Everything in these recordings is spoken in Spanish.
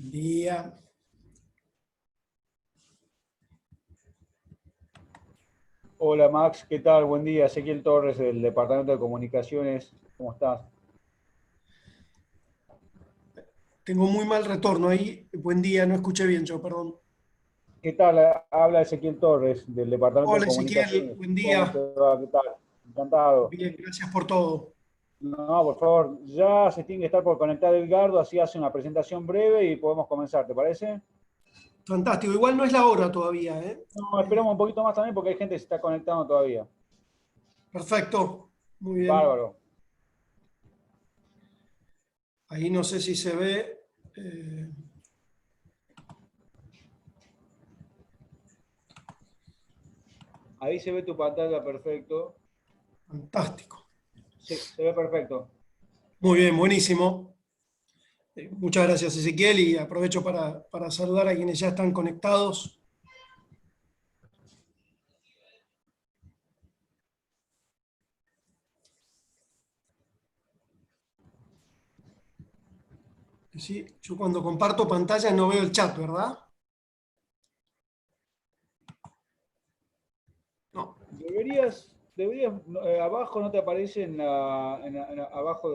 Día. Hola Max, ¿qué tal? Buen día. Ezequiel Torres del Departamento de Comunicaciones. ¿Cómo estás? Tengo muy mal retorno ahí. Buen día, no escuché bien yo, perdón. ¿Qué tal? Habla Ezequiel Torres del Departamento de Hola Ezequiel, Comunicaciones. buen ¿Cómo te día. va? ¿Qué tal? Encantado. Bien, gracias por todo. No, por favor, ya se tiene que estar por conectar Edgardo, así hace una presentación breve y podemos comenzar, ¿te parece? Fantástico. Igual no es la hora todavía, ¿eh? No, esperamos un poquito más también porque hay gente que se está conectando todavía. Perfecto. Muy bien. Bárbaro. Ahí no sé si se ve. eh, Ahí se ve tu pantalla perfecto. Fantástico. Sí, se ve perfecto. Muy bien, buenísimo. Muchas gracias Ezequiel y aprovecho para saludar a quienes ya están conectados. Sí, yo cuando comparto pantalla no veo el chat, ¿verdad? No. Abajo no te aparece abajo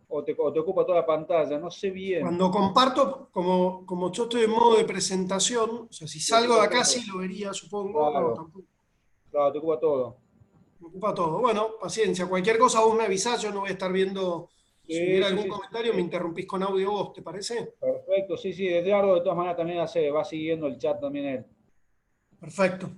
o te ocupa toda la pantalla, no sé bien. Cuando comparto, como yo estoy en modo de presentación, o sea, si Te salgo de ocupa acá sí todo. lo vería, supongo. No, Claro, tampoco. claro, te ocupa todo. Me ocupa todo. Bueno, paciencia. Cualquier cosa vos me avisás, yo no voy a estar viendo. Si Sí, hubiera sí, algún sí, sí, comentario, me sí. interrumpís con audio vos, ¿te parece? Perfecto, sí, sí, Edgardo de todas maneras también va siguiendo el chat también él. Perfecto.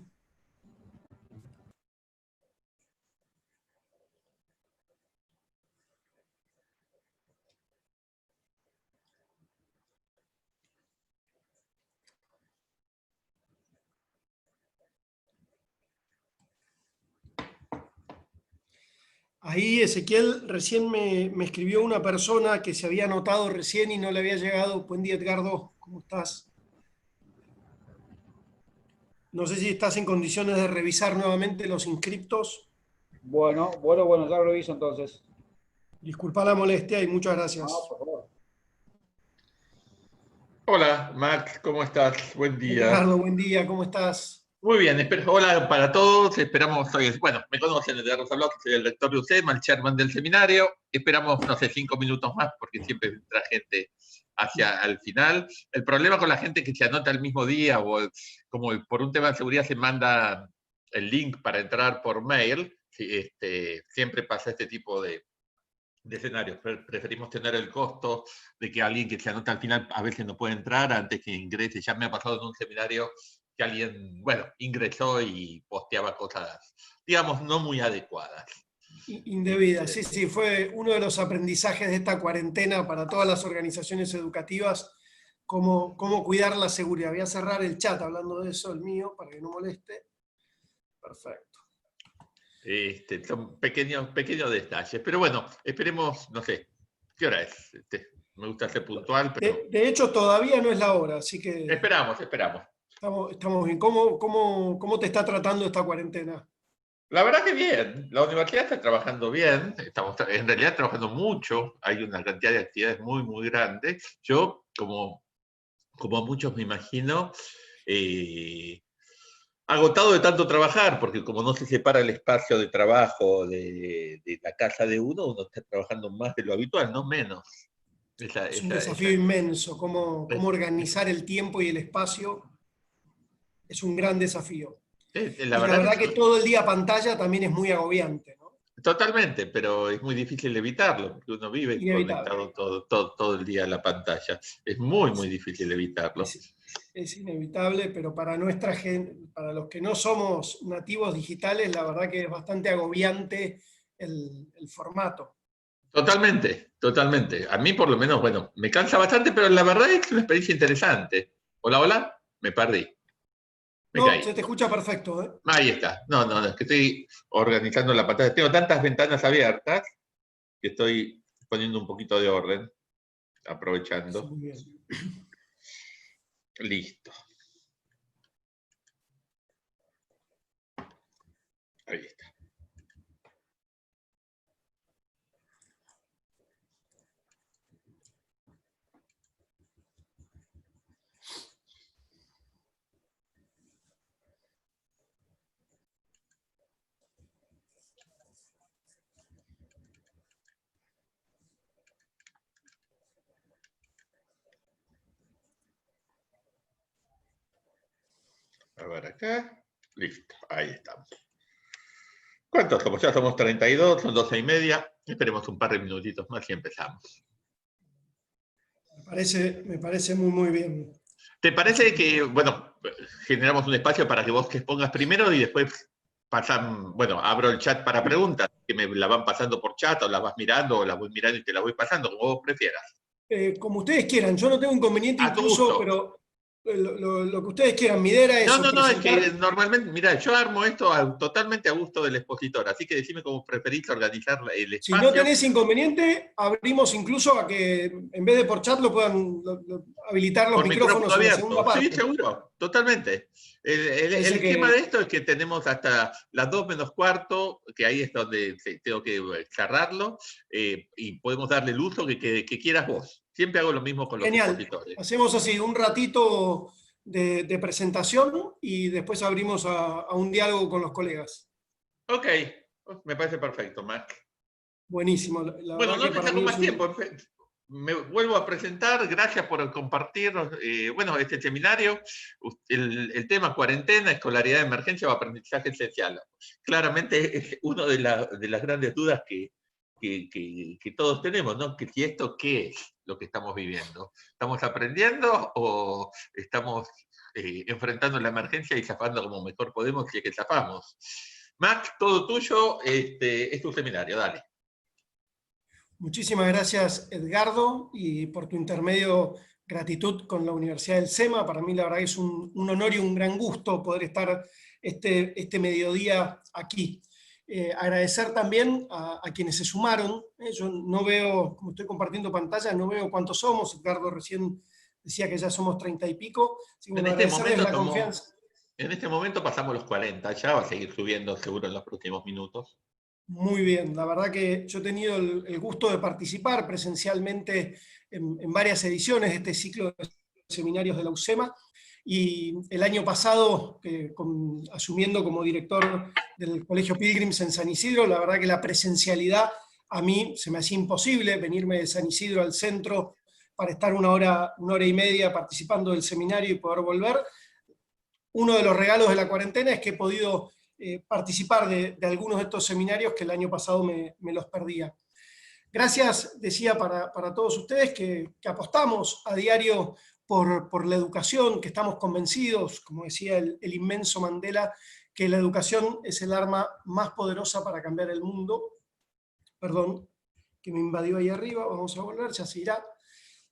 Ahí Ezequiel recién me escribió una persona que se había anotado recién y no le había llegado. Buen día, Edgardo. ¿Cómo estás? No sé si estás en condiciones de revisar nuevamente los inscriptos. Bueno, ya lo reviso entonces. Disculpa la molestia y muchas No, gracias. por favor. Hola, Max, ¿cómo estás? Buen día. Edgardo, buen día, ¿cómo estás? Muy bien, hola para todos. Esperamos, bueno, me conocen desde Rosa Blanc, soy el rector de UCEMA, el chairman del seminario. Esperamos, no sé, 5 minutos más porque siempre entra gente hacia el final. El problema con la gente que se anota el mismo día o como por un tema de seguridad se manda el link para entrar por mail, siempre pasa este tipo de escenarios. Preferimos tener el costo de que alguien que se anota al final a veces no puede entrar antes que ingrese. Ya me ha pasado en un seminario que alguien, bueno, ingresó y posteaba cosas, digamos, no muy adecuadas. Indebida, sí, sí, fue uno de los aprendizajes de esta cuarentena para todas las organizaciones educativas, cómo cuidar la seguridad. Voy a cerrar el chat hablando de eso, el mío, para que no moleste. Perfecto. Son pequeños detalles. Pero bueno, esperemos, no sé, ¿qué hora es? Me gusta ser puntual, pero De hecho, todavía no es la hora, así que esperamos. estamos bien. ¿Cómo te está tratando esta cuarentena? La verdad que bien, la universidad está trabajando bien, estamos en realidad trabajando mucho, hay una cantidad de actividades muy grandes. Yo, como muchos me imagino, eh, agotado de tanto trabajar, porque como no se separa el espacio de trabajo de la casa de uno está trabajando más de lo habitual, no menos. Esa, Es un esa, desafío esa, inmenso, cómo es- organizar el tiempo y el espacio es un gran desafío. la Y la verdad que verdad que sí. todo el día pantalla también es muy agobiante, ¿no? Totalmente, pero es muy difícil evitarlo, porque uno vive Inevitable. conectado todo el día a la pantalla. Es muy difícil evitarlo. Es, es inevitable, pero para nuestra gente, para los que no somos nativos digitales, la verdad que es bastante agobiante el formato. Totalmente. A mí por lo menos, bueno, me cansa bastante, pero la verdad es que es una experiencia interesante. Hola, me perdí, me No, caí. se te escucha perfecto, ¿eh? Ahí está. No, es que estoy organizando la pantalla. Tengo tantas ventanas abiertas que estoy poniendo un poquito de orden, Sí, aprovechando. muy bien. Listo. Ahí está. A ver acá. Listo, ahí estamos. ¿Cuántos somos? Ya somos 32, son 12:30. Esperemos un par de minutitos más y empezamos. Me parece muy, muy bien. ¿Te parece que, bueno, generamos un espacio para que vos te expongas primero y después pasan, bueno, abro el chat para preguntas, que me la van pasando por chat o las vas mirando o las voy mirando y te las voy pasando, como vos prefieras? Como ustedes quieran, yo no tengo inconveniente A tu incluso, gusto. pero lo que ustedes quieran. Mi idea era No, eso, no, no, es presentar. que normalmente, mira, yo armo esto totalmente a gusto del expositor, así que decime cómo preferís organizar el Si no espacio. tenés inconveniente, abrimos incluso a que en vez de por chat lo puedan habilitar los Por micrófono micrófonos en la segunda abierto. Sí, parte. seguro, totalmente. El Parece esquema que de esto es que tenemos hasta las 2 menos cuarto, que ahí es donde tengo que cerrarlo, y podemos darle el uso que quieras vos. Siempre hago lo mismo con los genial. expositores. Hacemos así un ratito de presentación y después abrimos a un diálogo con los colegas. Ok, me parece perfecto, Mac. Buenísimo. La Bueno, verdad no que te para saco mí es más un... tiempo. Me vuelvo a presentar. Gracias por compartir bueno, este seminario. El tema cuarentena, escolaridad de emergencia o aprendizaje esencial. Claramente es una de las grandes dudas que todos tenemos, ¿no? Que si esto, ¿qué es lo que estamos viviendo? ¿Estamos aprendiendo o estamos enfrentando la emergencia y zafando como mejor podemos si es que zafamos? Mac, todo tuyo, es tu seminario, dale. Muchísimas gracias, Edgardo, y por tu intermedio, gratitud con la Universidad del SEMA. Para mí, la verdad, es un honor y un gran gusto poder estar este mediodía aquí. Agradecer también a quienes se sumaron. Yo no veo, como estoy compartiendo pantalla, no veo cuántos somos. Edgardo recién decía que ya somos 30 y pico. Así que, En bueno, este agradecerles momento la confianza. pasamos los 40, ya va a seguir subiendo seguro en los próximos minutos. Muy bien, la verdad que yo he tenido el gusto de participar presencialmente en varias ediciones de este ciclo de seminarios de la UCEMA, y el año pasado, asumiendo como director del Colegio Pilgrims en San Isidro, la verdad que la presencialidad a mí se me hacía imposible venirme de San Isidro al centro para estar una hora y media participando del seminario y poder volver. Uno de los regalos de la cuarentena es que he podido participar de algunos de estos seminarios que el año pasado me los perdía. Gracias, decía, para todos ustedes que apostamos a diario por la educación, que estamos convencidos, como decía el inmenso Mandela, que la educación es el arma más poderosa para cambiar el mundo. Perdón, que me invadió ahí arriba, vamos a volver, ya se irá.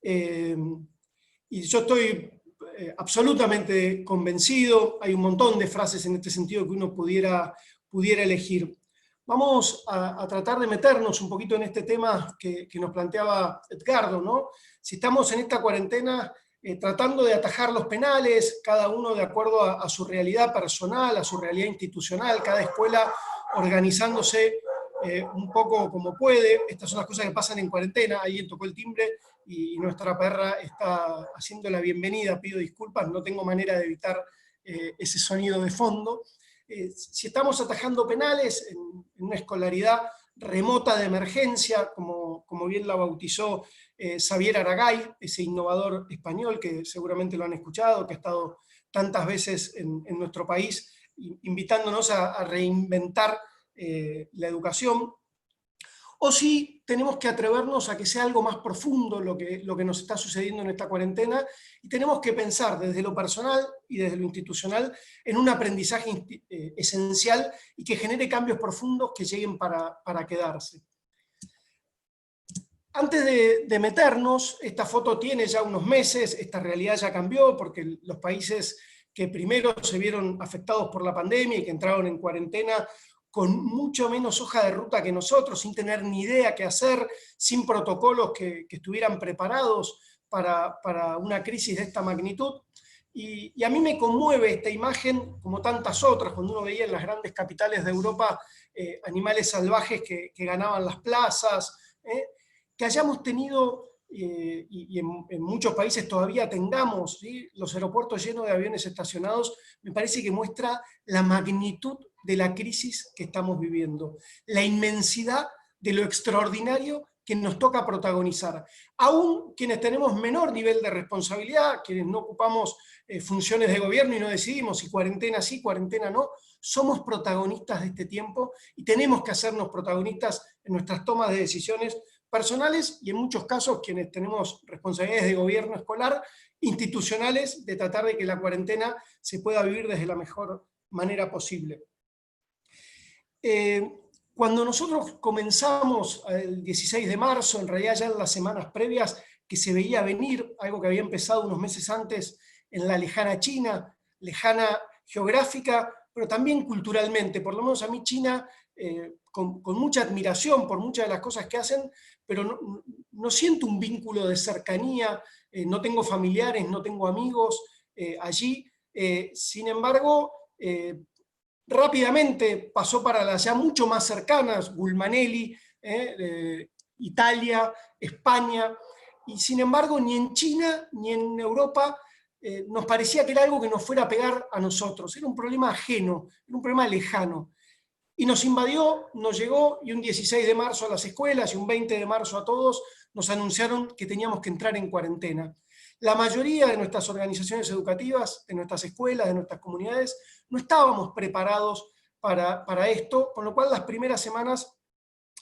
Y yo estoy absolutamente convencido. Hay un montón de frases en este sentido que uno pudiera elegir. Vamos a tratar de meternos un poquito en este tema que nos planteaba Edgardo, ¿no? Si estamos en esta cuarentena tratando de atajar los penales, cada uno de acuerdo a su realidad personal, a su realidad institucional, cada escuela organizándose un poco como puede. Estas son las cosas que pasan en cuarentena. Alguien tocó el timbre y nuestra perra está haciendo la bienvenida. Pido disculpas, no tengo manera de evitar ese sonido de fondo. Si estamos atajando penales en una escolaridad remota de emergencia, como bien la bautizó Xavier Aragay, ese innovador español que seguramente lo han escuchado, que ha estado tantas veces en nuestro país, invitándonos a reinventar la educación, o si tenemos que atrevernos a que sea algo más profundo lo que nos está sucediendo en esta cuarentena, y tenemos que pensar desde lo personal y desde lo institucional en un aprendizaje esencial y que genere cambios profundos que lleguen para quedarse. Antes de meternos, esta foto tiene ya unos meses, esta realidad ya cambió porque los países que primero se vieron afectados por la pandemia y que entraron en cuarentena con mucho menos hoja de ruta que nosotros, sin tener ni idea qué hacer, sin protocolos que estuvieran preparados para una crisis de esta magnitud. Y a mí me conmueve esta imagen, como tantas otras, cuando uno veía en las grandes capitales de Europa animales salvajes que ganaban las plazas, que hayamos tenido, y en muchos países todavía tengamos, ¿sí?, los aeropuertos llenos de aviones estacionados, me parece que muestra la magnitud de la crisis que estamos viviendo, la inmensidad de lo extraordinario que nos toca protagonizar. Aún quienes tenemos menor nivel de responsabilidad, quienes no ocupamos funciones de gobierno y no decidimos si cuarentena sí, cuarentena no, somos protagonistas de este tiempo y tenemos que hacernos protagonistas en nuestras tomas de decisiones personales y en muchos casos quienes tenemos responsabilidades de gobierno escolar, institucionales, de tratar de que la cuarentena se pueda vivir desde la mejor manera posible. Cuando nosotros comenzamos el 16 de marzo, en realidad ya en las semanas previas, que se veía venir, algo que había empezado unos meses antes en la lejana China, lejana geográfica, pero también culturalmente. Por lo menos a mí China, con mucha admiración por muchas de las cosas que hacen, pero no siento un vínculo de cercanía, no tengo familiares, no tengo amigos allí. Sin embargo, rápidamente pasó para las ya mucho más cercanas, Gulmanelli, Italia, España, y sin embargo ni en China ni en Europa nos parecía que era algo que nos fuera a pegar a nosotros, era un problema ajeno, era un problema lejano. Y nos invadió, nos llegó, y un 16 de marzo a las escuelas y un 20 de marzo a todos nos anunciaron que teníamos que entrar en cuarentena. La mayoría de nuestras organizaciones educativas, de nuestras escuelas, de nuestras comunidades, no estábamos preparados para esto, con lo cual las primeras semanas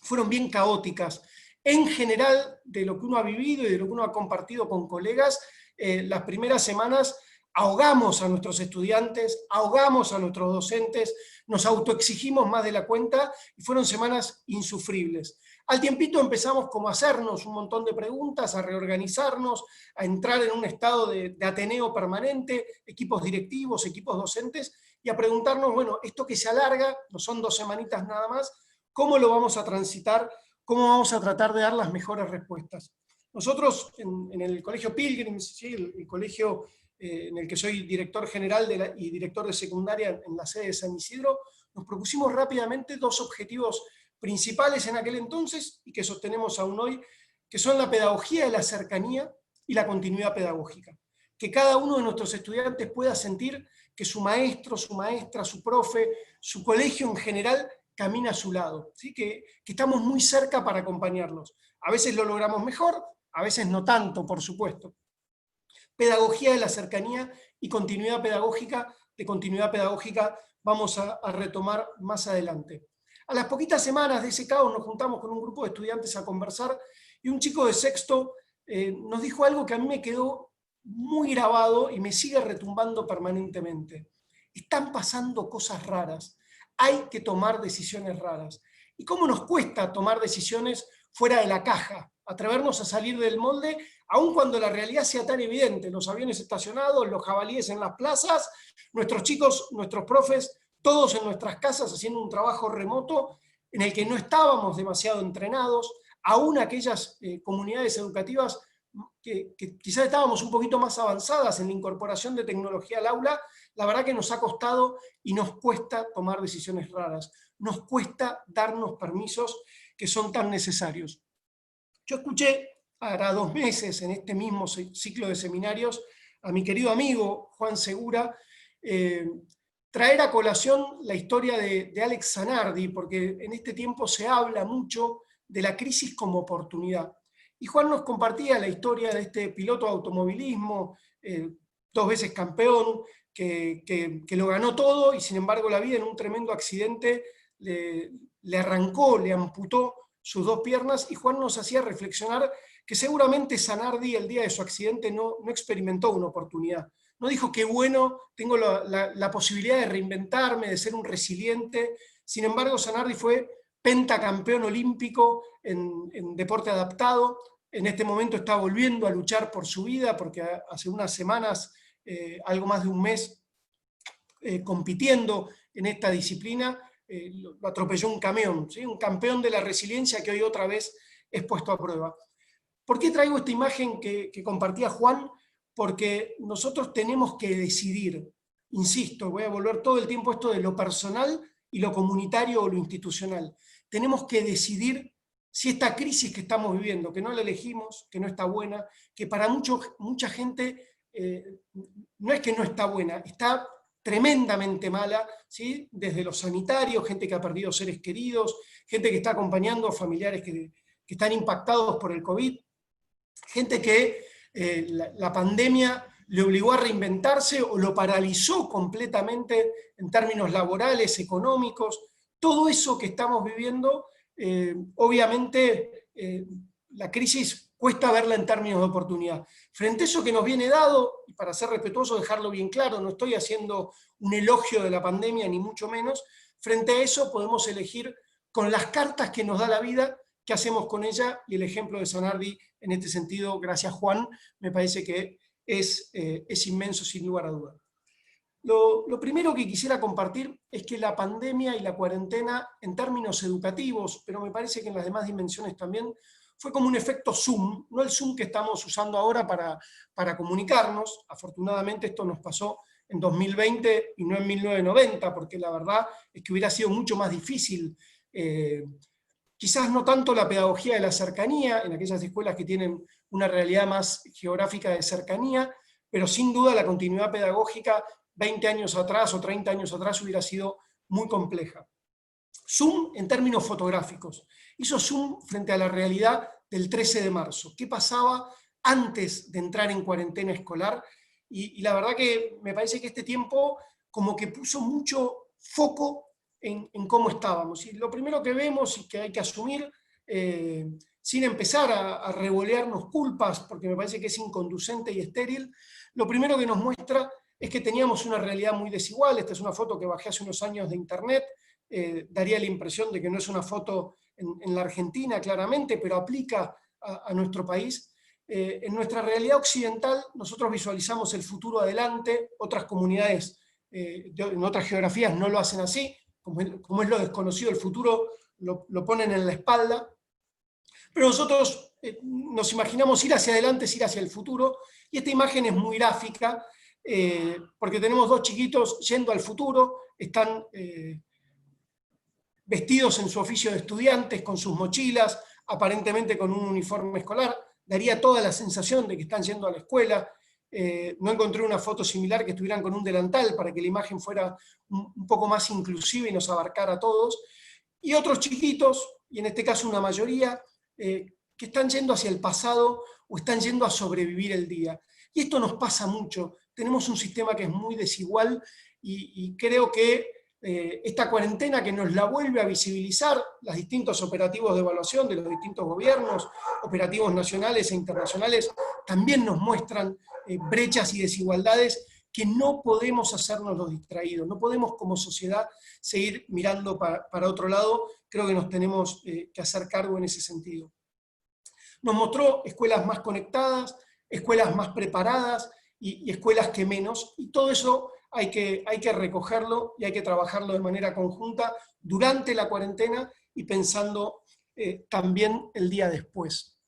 fueron bien caóticas. En general, de lo que uno ha vivido y de lo que uno ha compartido con colegas, las primeras semanas ahogamos a nuestros estudiantes, ahogamos a nuestros docentes, nos autoexigimos más de la cuenta y fueron semanas insufribles. Al tiempito empezamos como a hacernos un montón de preguntas, a reorganizarnos, a entrar en un estado de ateneo permanente, equipos directivos, equipos docentes, y a preguntarnos, bueno, esto que se alarga, no son 2 semanitas nada más, ¿cómo lo vamos a transitar? ¿Cómo vamos a tratar de dar las mejores respuestas? Nosotros en el Colegio Pilgrims, ¿sí? el colegio en el que soy director general y director de secundaria en la sede de San Isidro, nos propusimos rápidamente 2 objetivos principales en aquel entonces y que sostenemos aún hoy, que son la pedagogía de la cercanía y la continuidad pedagógica. Que cada uno de nuestros estudiantes pueda sentir que su maestro, su maestra, su profe, su colegio en general camina a su lado, ¿sí? que estamos muy cerca para acompañarlos. A veces lo logramos mejor, a veces no tanto, por supuesto. Pedagogía de la cercanía y continuidad pedagógica. De continuidad pedagógica vamos a retomar más adelante. A las poquitas semanas de ese caos nos juntamos con un grupo de estudiantes a conversar y un chico de sexto nos dijo algo que a mí me quedó muy grabado y me sigue retumbando permanentemente. Están pasando cosas raras, hay que tomar decisiones raras. ¿Y cómo nos cuesta tomar decisiones fuera de la caja? Atrevernos a salir del molde, aun cuando la realidad sea tan evidente, los aviones estacionados, los jabalíes en las plazas, nuestros chicos, nuestros profes, todos en nuestras casas haciendo un trabajo remoto en el que no estábamos demasiado entrenados, aún aquellas comunidades educativas que quizás estábamos un poquito más avanzadas en la incorporación de tecnología al aula, la verdad que nos ha costado y nos cuesta tomar decisiones raras, nos cuesta darnos permisos que son tan necesarios. Yo escuché hará 2 meses en este mismo ciclo de seminarios a mi querido amigo Juan Segura traer a colación la historia de Alex Zanardi, porque en este tiempo se habla mucho de la crisis como oportunidad. Y Juan nos compartía la historia de este piloto de automovilismo, 2 veces campeón, que lo ganó todo y sin embargo la vida en un tremendo accidente le arrancó, le amputó sus 2 piernas, y Juan nos hacía reflexionar que seguramente Zanardi el día de su accidente no experimentó una oportunidad. No dijo que bueno, tengo la posibilidad de reinventarme, de ser un resiliente. Sin embargo, Zanardi fue pentacampeón olímpico en deporte adaptado. En este momento está volviendo a luchar por su vida, porque hace unas semanas, algo más de un mes, compitiendo en esta disciplina, lo atropelló un camión, ¿sí? Un campeón de la resiliencia que hoy otra vez es puesto a prueba. ¿Por qué traigo esta imagen que compartía Juan? Porque nosotros tenemos que decidir, insisto, voy a volver todo el tiempo a esto de lo personal y lo comunitario o lo institucional. Tenemos que decidir si esta crisis que estamos viviendo, que no la elegimos, que no está buena, que para mucha gente no es que no está buena, está tremendamente mala, ¿sí? Desde los sanitarios, gente que ha perdido seres queridos, gente que está acompañando a familiares que están impactados por el COVID, gente que la pandemia le obligó a reinventarse o lo paralizó completamente en términos laborales, económicos. Todo eso que estamos viviendo, obviamente la crisis cuesta verla en términos de oportunidad. Frente a eso que nos viene dado, y para ser respetuoso, dejarlo bien claro, no estoy haciendo un elogio de la pandemia, ni mucho menos, frente a eso podemos elegir con las cartas que nos da la vida, qué hacemos con ella, y el ejemplo de Zanardi en este sentido, gracias Juan, me parece que es inmenso sin lugar a duda. Lo primero que quisiera compartir es que la pandemia y la cuarentena, en términos educativos, pero me parece que en las demás dimensiones también, fue como un efecto Zoom, no el Zoom que estamos usando ahora para comunicarnos. Afortunadamente esto nos pasó en 2020 y no en 1990, porque la verdad es que hubiera sido mucho más difícil, quizás no tanto la pedagogía de la cercanía, en aquellas escuelas que tienen una realidad más geográfica de cercanía, pero sin duda la continuidad pedagógica 20 años atrás o 30 años atrás hubiera sido muy compleja. Zoom en términos fotográficos. Hizo zoom frente a la realidad del 13 de marzo. ¿Qué pasaba antes de entrar en cuarentena escolar? Y la verdad que me parece que este tiempo como que puso mucho foco en cómo estábamos. Y lo primero que vemos y que hay que asumir, sin empezar a revolearnos culpas, porque me parece que es inconducente y estéril, lo primero que nos muestra es que teníamos una realidad muy desigual. Esta es una foto que bajé hace unos años de internet, daría la impresión de que no es una foto en la Argentina, claramente, pero aplica a nuestro país. En nuestra realidad occidental, nosotros visualizamos el futuro adelante, otras comunidades en otras geografías no lo hacen así, como es lo desconocido, el futuro lo ponen en la espalda, pero nosotros nos imaginamos ir hacia adelante, es ir hacia el futuro, y esta imagen es muy gráfica, porque tenemos dos chiquitos yendo al futuro, están vestidos en su oficio de estudiantes, con sus mochilas, aparentemente con un uniforme escolar, daría toda la sensación de que están yendo a la escuela. No encontré una foto similar que estuvieran con un delantal para que la imagen fuera un poco más inclusiva y nos abarcara a todos. Y otros chiquitos, y en este caso una mayoría, que están yendo hacia el pasado o están yendo a sobrevivir el día. Y esto nos pasa mucho. Tenemos un sistema que es muy desigual y creo que esta cuarentena que nos la vuelve a visibilizar, los distintos operativos de evaluación de los distintos gobiernos, operativos nacionales e internacionales, también nos muestran brechas y desigualdades que no podemos hacernos los distraídos, no podemos como sociedad seguir mirando para otro lado, creo que nos tenemos que hacer cargo en ese sentido. Nos mostró escuelas más conectadas, escuelas más preparadas y escuelas que menos, y todo eso hay que recogerlo y hay que trabajarlo de manera conjunta durante la cuarentena y pensando también el día después.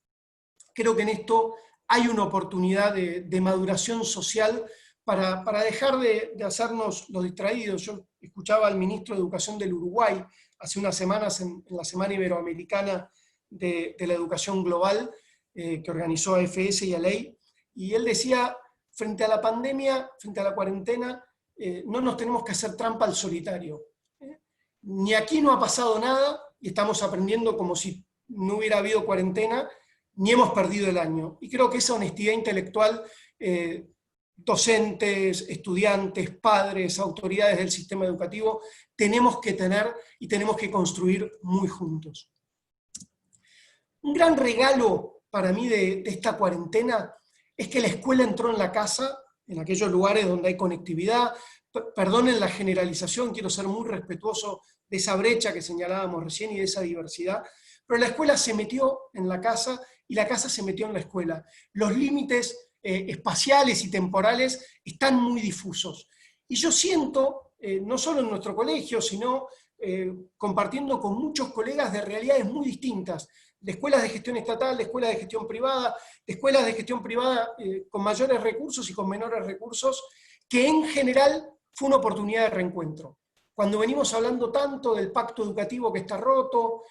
Creo que en esto hay una oportunidad de maduración social para dejar de hacernos los distraídos. Yo escuchaba al ministro de Educación del Uruguay hace unas semanas en la Semana Iberoamericana de la Educación Global, que organizó AFS y ALEI, y él decía, frente a la pandemia, frente a la cuarentena, no nos tenemos que hacer trampa al solitario. Ni aquí no ha pasado nada, y estamos aprendiendo como si no hubiera habido cuarentena, ni hemos perdido el año. Y creo que esa honestidad intelectual, docentes, estudiantes, padres, autoridades del sistema educativo, tenemos que tener y tenemos que construir muy juntos. Un gran regalo para mí de esta cuarentena es que la escuela entró en la casa, en aquellos lugares donde hay conectividad. Perdonen la generalización, quiero ser muy respetuoso de esa brecha que señalábamos recién y de esa diversidad, pero la escuela se metió en la casa y la casa se metió en la escuela. Los límites espaciales y temporales están muy difusos. Y yo siento, no solo en nuestro colegio, sino compartiendo con muchos colegas de realidades muy distintas, de escuelas de gestión estatal, de escuelas de gestión privada, de escuelas de gestión privada con mayores recursos y con menores recursos, que en general fue una oportunidad de reencuentro. Cuando venimos hablando tanto del pacto educativo que está roto,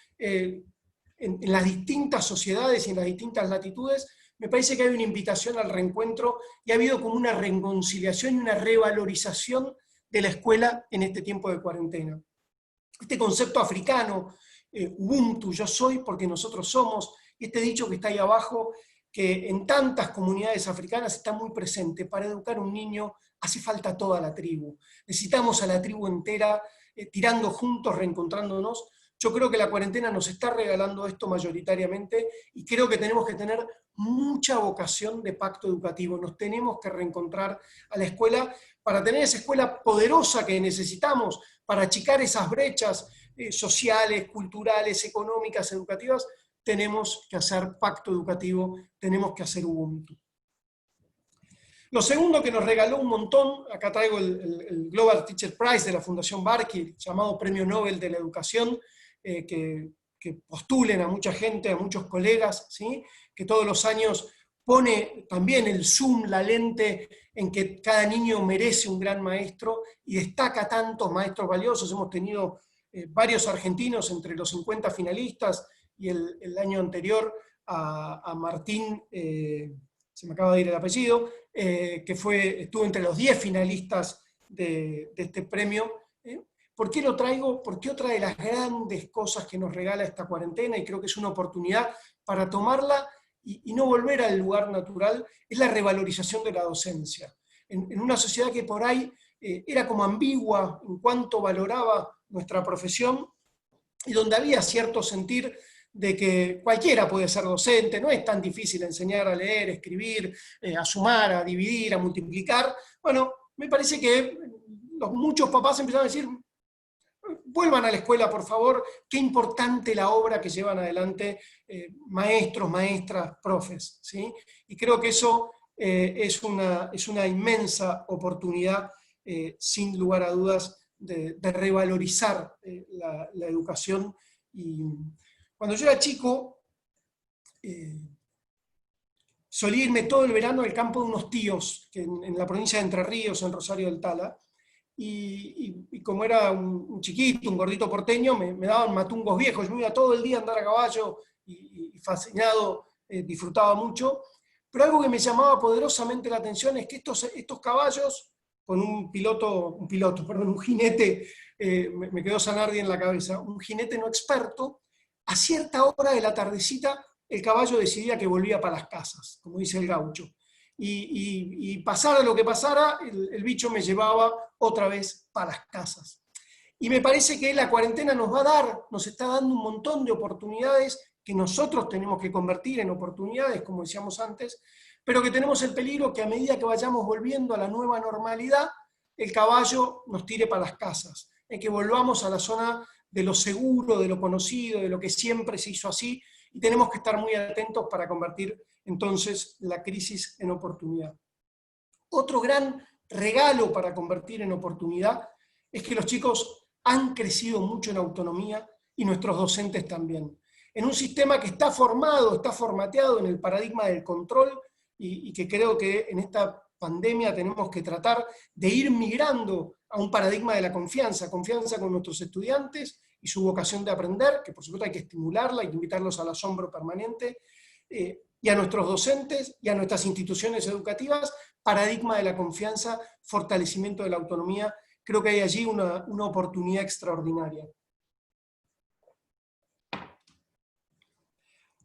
en las distintas sociedades y en las distintas latitudes, me parece que hay una invitación al reencuentro y ha habido como una reconciliación y una revalorización de la escuela en este tiempo de cuarentena. Este concepto africano Ubuntu, yo soy porque nosotros somos, este dicho que está ahí abajo, que en tantas comunidades africanas está muy presente. Para educar a un niño hace falta toda la tribu. Necesitamos a la tribu entera tirando juntos, reencontrándonos. Yo creo que la cuarentena nos está regalando esto mayoritariamente y creo que tenemos que tener mucha vocación de pacto educativo. Nos tenemos que reencontrar a la escuela para tener esa escuela poderosa que necesitamos, para achicar esas brechas sociales, culturales, económicas, educativas. Tenemos que hacer pacto educativo, tenemos que hacer Ubuntu. Lo segundo que nos regaló un montón, acá traigo el Global Teacher Prize de la Fundación Barkey, llamado Premio Nobel de la Educación, que postulen a mucha gente, a muchos colegas, ¿sí? Que todos los años pone también el zoom, la lente, en que cada niño merece un gran maestro y destaca tantos maestros valiosos. Hemos tenido varios argentinos entre los 50 finalistas y el año anterior a Martín, se me acaba de ir el apellido, que estuvo entre los 10 finalistas de este premio. ¿Por qué lo traigo? Porque otra de las grandes cosas que nos regala esta cuarentena, y creo que es una oportunidad para tomarla y no volver al lugar natural, es la revalorización de la docencia. En una sociedad que por ahí era como ambigua en cuanto valoraba nuestra profesión, y donde había cierto sentir de que cualquiera puede ser docente, no es tan difícil enseñar a leer, escribir, a sumar, a dividir, a multiplicar. Bueno, me parece que muchos papás empezaron a decir, vuelvan a la escuela, por favor, qué importante la obra que llevan adelante maestros, maestras, profes, ¿sí? Y creo que eso es una inmensa oportunidad, sin lugar a dudas, de revalorizar la educación. Y cuando yo era chico, solía irme todo el verano al campo de unos tíos, que en la provincia de Entre Ríos, en Rosario del Tala, y como era un chiquito, un gordito porteño, me daban matungos viejos. Yo me iba todo el día a andar a caballo y fascinado, disfrutaba mucho. Pero algo que me llamaba poderosamente la atención es que estos caballos, con un jinete, me quedó Zanardi en la cabeza, un jinete no experto, a cierta hora de la tardecita el caballo decidía que volvía para las casas, como dice el gaucho. Y pasara lo que pasara, el bicho me llevaba otra vez para las casas. Y me parece que la cuarentena nos está dando un montón de oportunidades que nosotros tenemos que convertir en oportunidades, como decíamos antes, pero que tenemos el peligro que a medida que vayamos volviendo a la nueva normalidad, el caballo nos tire para las casas, en que volvamos a la zona de lo seguro, de lo conocido, de lo que siempre se hizo así, y tenemos que estar muy atentos para convertir entonces la crisis en oportunidad. Otro gran regalo para convertir en oportunidad es que los chicos han crecido mucho en autonomía y nuestros docentes también. En un sistema que está formateado en el paradigma del control y que creo que en esta pandemia tenemos que tratar de ir migrando a un paradigma de la confianza con nuestros estudiantes y su vocación de aprender, que por supuesto hay que estimularla, hay que invitarlos al asombro permanente, y a nuestros docentes y a nuestras instituciones educativas, paradigma de la confianza, fortalecimiento de la autonomía. Creo que hay allí una oportunidad extraordinaria.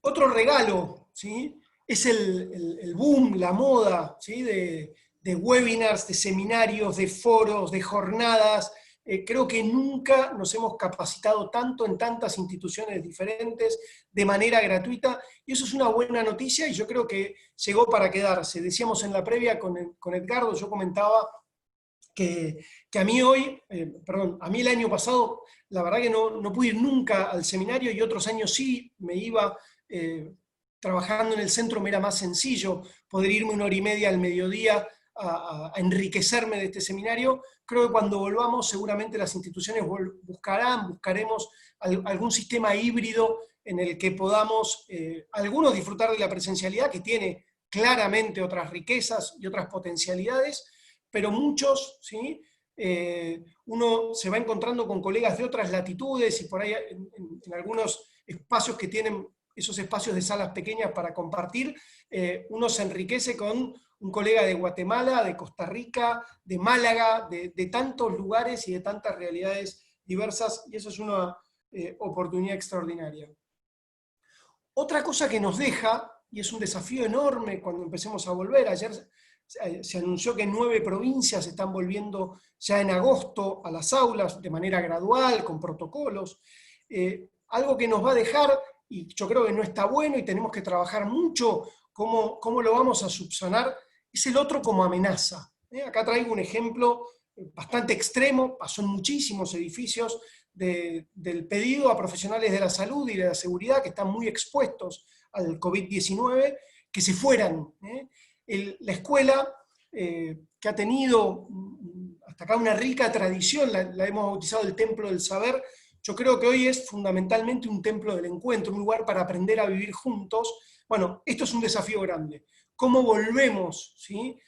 Otro regalo, ¿sí?, es el boom, la moda, ¿sí?, de webinars, de seminarios, de foros, de jornadas. Creo que nunca nos hemos capacitado tanto en tantas instituciones diferentes, de manera gratuita, y eso es una buena noticia, y yo creo que llegó para quedarse. Decíamos en la previa con Edgardo, yo comentaba que a mí a mí el año pasado, la verdad que no pude ir nunca al seminario, y otros años sí, me iba, trabajando en el centro me era más sencillo poder irme 1 hora y media al mediodía a enriquecerme de este seminario. Creo que cuando volvamos seguramente las instituciones buscaremos algún sistema híbrido en el que podamos algunos disfrutar de la presencialidad, que tiene claramente otras riquezas y otras potencialidades, pero muchos, ¿sí?, uno se va encontrando con colegas de otras latitudes, y por ahí en algunos espacios que tienen esos espacios de salas pequeñas para compartir, uno se enriquece con un colega de Guatemala, de Costa Rica, de Málaga, de tantos lugares y de tantas realidades diversas, y eso es oportunidad extraordinaria. Otra cosa que nos deja, y es un desafío enorme cuando empecemos a volver, ayer se anunció que 9 provincias están volviendo ya en agosto a las aulas de manera gradual, con protocolos, algo que nos va a dejar, y yo creo que no está bueno y tenemos que trabajar mucho cómo lo vamos a subsanar, es el otro como amenaza. Acá traigo un ejemplo bastante extremo, pasó en muchísimos edificios, del pedido a profesionales de la salud y de la seguridad que están muy expuestos al COVID-19, que se fueran. La escuela, que ha tenido hasta acá una rica tradición, la hemos bautizado el templo del saber, yo creo que hoy es fundamentalmente un templo del encuentro, un lugar para aprender a vivir juntos. Bueno, esto es un desafío grande. ¿Cómo volvemos, ¿sí?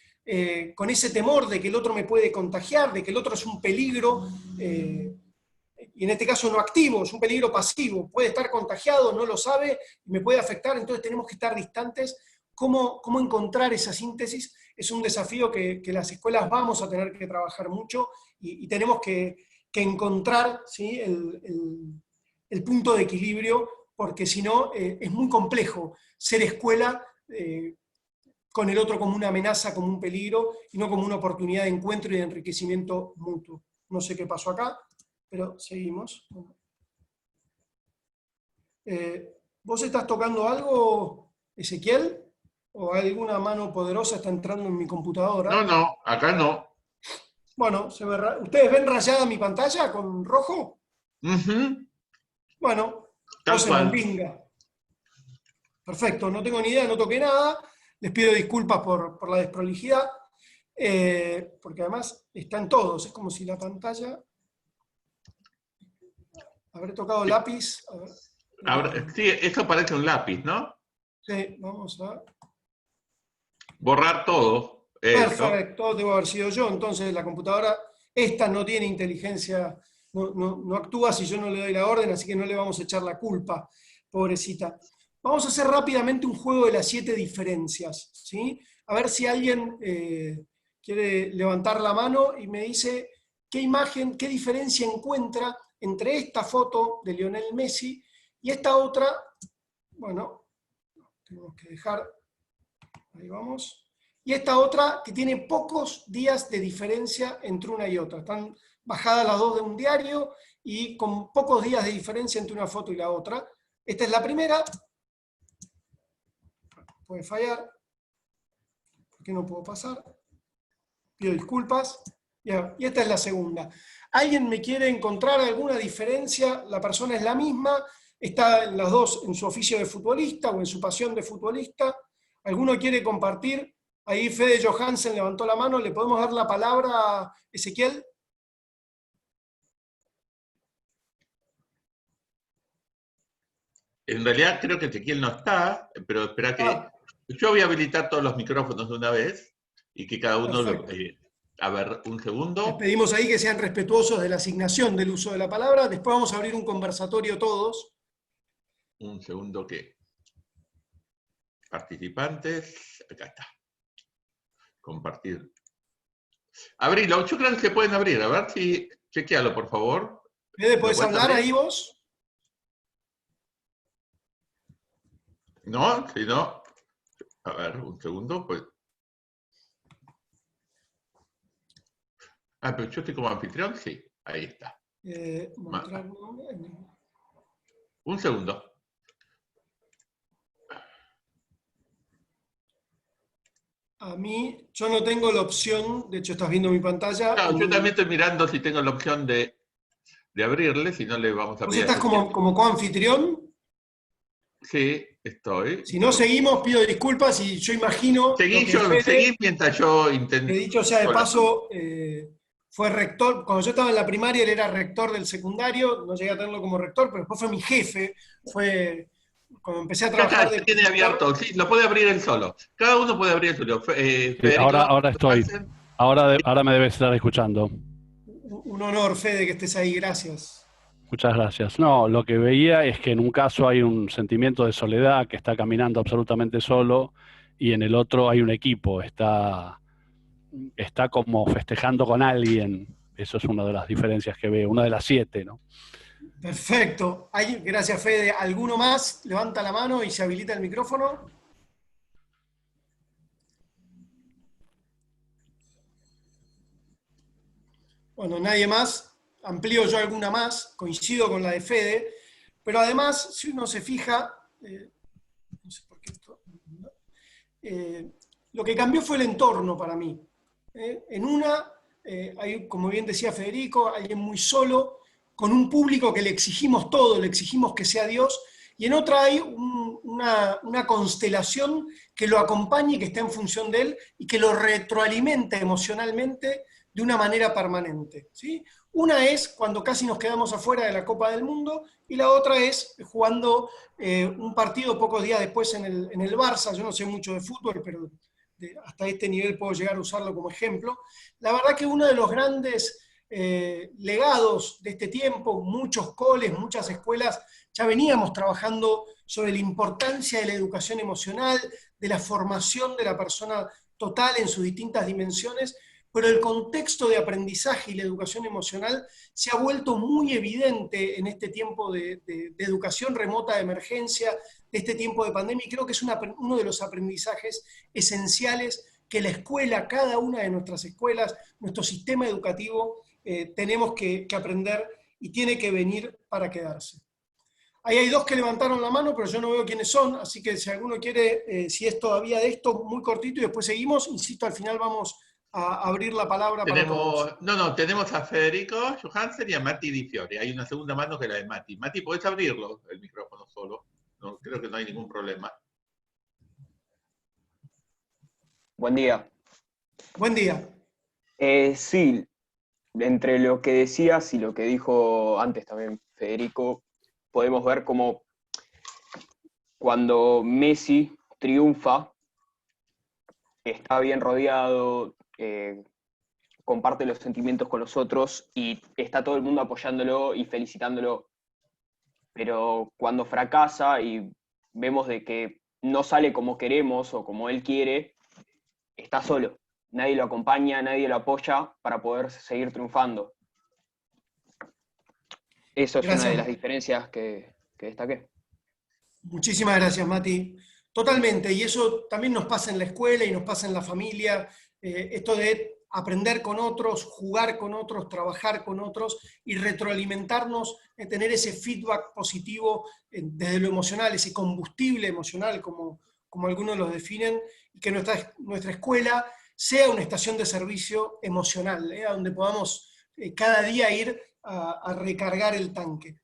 Con ese temor de que el otro me puede contagiar, de que el otro es un peligro, y en este caso no activo, es un peligro pasivo, puede estar contagiado, no lo sabe, y me puede afectar, entonces tenemos que estar distantes. ¿Cómo encontrar esa síntesis? Es un desafío que las escuelas vamos a tener que trabajar mucho, y tenemos que encontrar, ¿sí?, el punto de equilibrio, porque si no, es muy complejo ser escuela con el otro como una amenaza, como un peligro, y no como una oportunidad de encuentro y de enriquecimiento mutuo. No sé qué pasó acá, pero seguimos. ¿Vos estás tocando algo, Ezequiel? ¿O alguna mano poderosa está entrando en mi computadora? No, acá no. Bueno, ¿ustedes ven rayada mi pantalla con rojo? Ujú, Bueno, tal pose cual. mandinga. Perfecto, no tengo ni idea, no toqué nada. Les pido disculpas por la desprolijidad, porque además están todos. Es como si la pantalla... Habré tocado lápiz. A ver. Sí, esto parece un lápiz, ¿no? Sí, vamos a... Borrar todo. Eso. Perfecto, debo haber sido yo. Entonces la computadora, esta no tiene inteligencia, no actúa si yo no le doy la orden, así que no le vamos a echar la culpa, pobrecita. Vamos a hacer rápidamente un juego de las 7 diferencias, ¿sí? A ver si alguien quiere levantar la mano y me dice qué imagen, qué diferencia encuentra entre esta foto de Lionel Messi y esta otra. Bueno, tenemos que dejar, ahí vamos. Y esta otra que tiene pocos días de diferencia entre una y otra. Están bajadas las dos de un diario y con pocos días de diferencia entre una foto y la otra. Esta es la primera. Puede fallar. ¿Por qué no puedo pasar? Pido disculpas. Y esta es la segunda. ¿Alguien me quiere encontrar alguna diferencia? La persona es la misma. Está en las dos en su oficio de futbolista o en su pasión de futbolista. ¿Alguno quiere compartir? Ahí Fede Johansen levantó la mano. ¿Le podemos dar la palabra a Ezequiel? En realidad creo que Ezequiel no está, pero espera que... Yo voy a habilitar todos los micrófonos de una vez y que cada uno... a ver, un segundo. Les pedimos ahí que sean respetuosos de la asignación del uso de la palabra. Después vamos a abrir un conversatorio todos. Un segundo que... Participantes... Acá está. Compartir. Abrilo, yo creo que se pueden abrir. A ver si... Chequealo, por favor. Fede, ¿podés hablar ahí vos? No, si no... A ver, un segundo, pues... pero yo estoy como anfitrión, sí, ahí está. Un segundo. A mí, yo no tengo la opción, de hecho estás viendo mi pantalla. No, yo también estoy mirando si tengo la opción de abrirle, si no le vamos a ¿Vos pedir. estás como coanfitrión? Sí, estoy. Si no seguimos, pido disculpas y yo imagino... Seguí mientras yo intento... Dicho sea de paso, fue rector, cuando yo estaba en la primaria, él era rector del secundario, no llegué a tenerlo como rector, pero después fue mi jefe, fue cuando empecé a trabajar... Ya tiene abierto, sí, lo puede abrir él solo. Cada uno puede abrir el suyo. Ahora estoy. Ahora me debes estar escuchando. Un honor, Fede, que estés ahí, gracias. Muchas gracias. No, lo que veía es que en un caso hay un sentimiento de soledad, que está caminando absolutamente solo, y en el otro hay un equipo, está como festejando con alguien. Eso es una de las diferencias que veo, una de las 7, ¿no? Perfecto. Gracias, Fede. ¿Alguno más? Levanta la mano y se habilita el micrófono. Bueno, nadie más. Amplío yo alguna más. Coincido con la de Fede. Pero además, si uno se fija, no sé por qué esto, lo que cambió fue el entorno para mí. En una, hay, como bien decía Federico, alguien muy solo, con un público que le exigimos todo, le exigimos que sea Dios, y en otra hay una constelación que lo acompaña y que está en función de él, y que lo retroalimenta emocionalmente de una manera permanente, ¿sí? Una es cuando casi nos quedamos afuera de la Copa del Mundo, y la otra es jugando un partido pocos días después en el Barça. Yo no sé mucho de fútbol, pero hasta este nivel puedo llegar a usarlo como ejemplo. La verdad que uno de los grandes legados de este tiempo, muchos coles, muchas escuelas, ya veníamos trabajando sobre la importancia de la educación emocional, de la formación de la persona total en sus distintas dimensiones, pero el contexto de aprendizaje y la educación emocional se ha vuelto muy evidente en este tiempo de educación remota de emergencia, de este tiempo de pandemia, y creo que es uno de los aprendizajes esenciales que la escuela, cada una de nuestras escuelas, nuestro sistema educativo, tenemos que aprender y tiene que venir para quedarse. Ahí hay dos que levantaron la mano, pero yo no veo quiénes son, así que si alguno quiere, si es todavía de esto, muy cortito, y después seguimos. Insisto, al final vamos a abrir la palabra para todos. Tenemos a Federico Johansen y a Mati Di Fiore. Hay una segunda mano que es la de Mati. Mati, ¿podés abrirlo el micrófono solo? No, creo que no hay ningún problema. Buen día. Buen día. Sí, entre lo que decías y lo que dijo antes también Federico, podemos ver cómo cuando Messi triunfa, está bien rodeado, comparte los sentimientos con los otros y está todo el mundo apoyándolo y felicitándolo. Pero cuando fracasa y vemos de que no sale como queremos o como él quiere, está solo. Nadie lo acompaña, nadie lo apoya para poder seguir triunfando. Eso es una de las diferencias que destaqué. Muchísimas gracias, Mati. Totalmente, y eso también nos pasa en la escuela y nos pasa en la familia, esto de aprender con otros, jugar con otros, trabajar con otros y retroalimentarnos, tener ese feedback positivo desde lo emocional, ese combustible emocional, como algunos lo definen, y que nuestra escuela sea una estación de servicio emocional, a donde podamos cada día ir a recargar el tanque.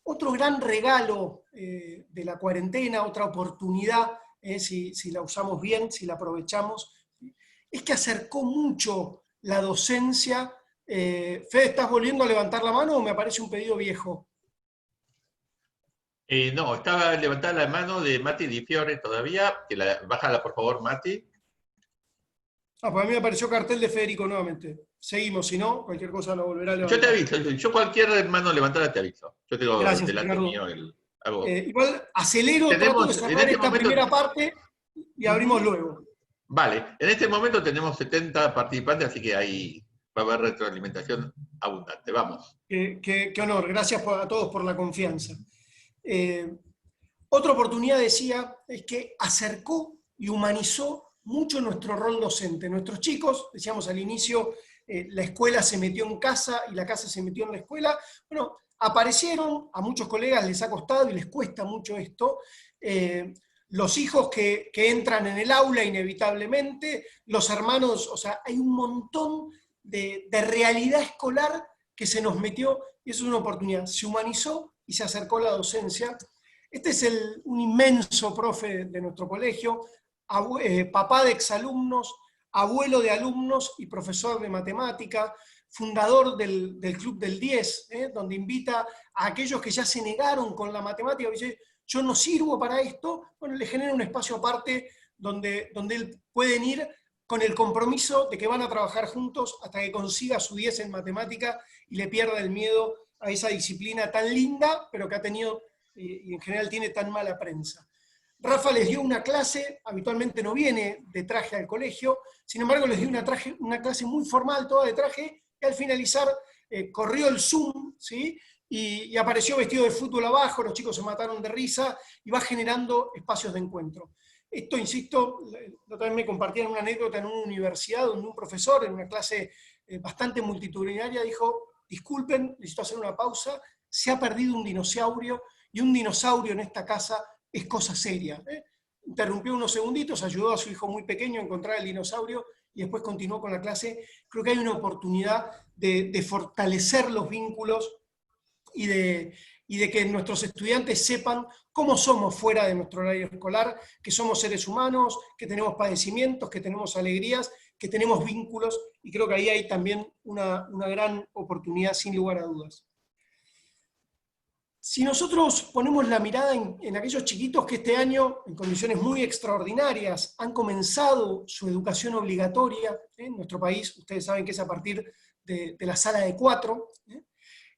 Otro gran regalo de la cuarentena, otra oportunidad, si la usamos bien, si la aprovechamos, es que acercó mucho la docencia. Fede, ¿estás volviendo a levantar la mano o me aparece un pedido viejo? No, estaba levantada la mano de Mati Di Fiore todavía. Bájala, por favor, Mati. Pues a mí me apareció cartel de Federico nuevamente. Seguimos, si no, cualquier cosa lo volverá a levantar. Yo te aviso, yo cualquier mano levantada te aviso. Yo tengo Gracias, delante Ricardo. mío igual acelero, trato de cerrar esta primera parte y abrimos luego. Vale, en este momento tenemos 70 participantes, así que ahí va a haber retroalimentación abundante. Vamos. Qué honor, gracias a todos por la confianza. Otra oportunidad, decía, es que acercó y humanizó mucho nuestro rol docente. Nuestros chicos, decíamos al inicio, la escuela se metió en casa y la casa se metió en la escuela. Bueno, aparecieron, a muchos colegas les ha costado y les cuesta mucho esto, los hijos que entran en el aula inevitablemente, los hermanos, o sea, hay un montón de realidad escolar que se nos metió y eso es una oportunidad. Se humanizó y se acercó la docencia. Este es un inmenso profe de nuestro colegio, papá de exalumnos, abuelo de alumnos y profesor de matemática, fundador del Club del 10, donde invita a aquellos que ya se negaron con la matemática, y dice, yo no sirvo para esto, bueno, le genera un espacio aparte donde pueden ir con el compromiso de que van a trabajar juntos hasta que consiga su 10 en matemática y le pierda el miedo a esa disciplina tan linda, pero que ha tenido y en general tiene tan mala prensa. Rafa les dio una clase, habitualmente no viene de traje al colegio, sin embargo les dio una clase muy formal, toda de traje, y al finalizar corrió el Zoom, ¿sí? y apareció vestido de fútbol abajo, los chicos se mataron de risa, y va generando espacios de encuentro. Esto, insisto, otra vez me compartían una anécdota en una universidad donde un profesor en una clase bastante multitudinaria dijo: disculpen, necesito hacer una pausa, se ha perdido un dinosaurio, y un dinosaurio en esta casa es cosa seria. Interrumpió unos segunditos, ayudó a su hijo muy pequeño a encontrar el dinosaurio, y después continuó con la clase. Creo que hay una oportunidad de fortalecer los vínculos y de que nuestros estudiantes sepan cómo somos fuera de nuestro horario escolar, que somos seres humanos, que tenemos padecimientos, que tenemos alegrías, que tenemos vínculos, y creo que ahí hay también una gran oportunidad, sin lugar a dudas. Si nosotros ponemos la mirada en aquellos chiquitos que este año, en condiciones muy extraordinarias, han comenzado su educación obligatoria, en nuestro país, ustedes saben que es a partir de la sala de 4,